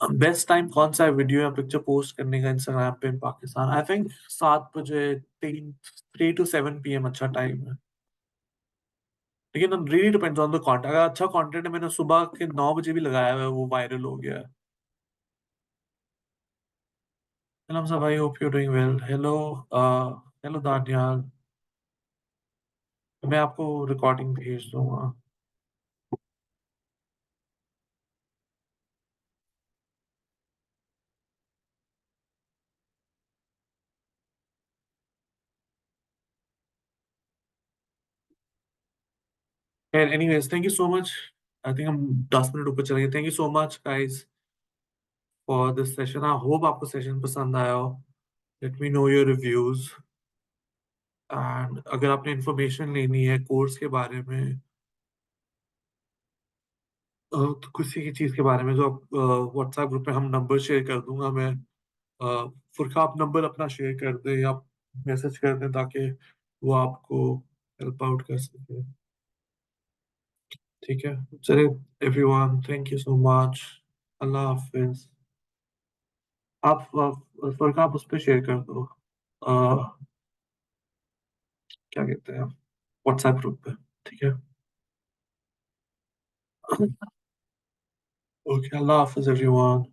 Speaker 1: बेस्ट टाइम कौन सा है वीडियो या पिक्चर पोस्ट करने का इंस्टाग्राम पे इन पाकिस्तान? आई थिंक 7 बजे, 3 to 7 PM अच्छा टाइम है। लेकिन really depends on the content. अगर अच्छा कंटेंट है, मैंने सुबह के 9 बजे भी लगाया हुआ है, वो वायरल हो गया है। सलाम साहब, I hope you doing well. Hello, hello Daniyal, मैं आपको रिकॉर्डिंग भेज दूंगा। Anyways, thank you so much. I think हम 10 मिनट ऊपर चलेंगे। Thank you so much guys for this session. I hope आपको सेशन पसंद आया हो। Let me know your reviews. And अगर आपने इंफॉर्मेशन लेनी है कोर्स के बारे में, तो किसी की चीज़ के बारे में, जो आप व्हाट्सएप ग्रुप में हम नंबर शेयर कर दूंगा मैं। फुरका आप नंबर अपना शेयर कर दें या मैसेज कर दें, ताकि वो आपको हेल्प आउट कर सके। ठीक है, चलिए everyone, thank you so much. अल्लाह हाफिज। आप फुरका आप उस पर शेयर कर दो, क्या कहते हैं, व्हाट्सएप ग्रुप पे। ठीक है। ओके, अल्लाह हाफिज एवरीवन।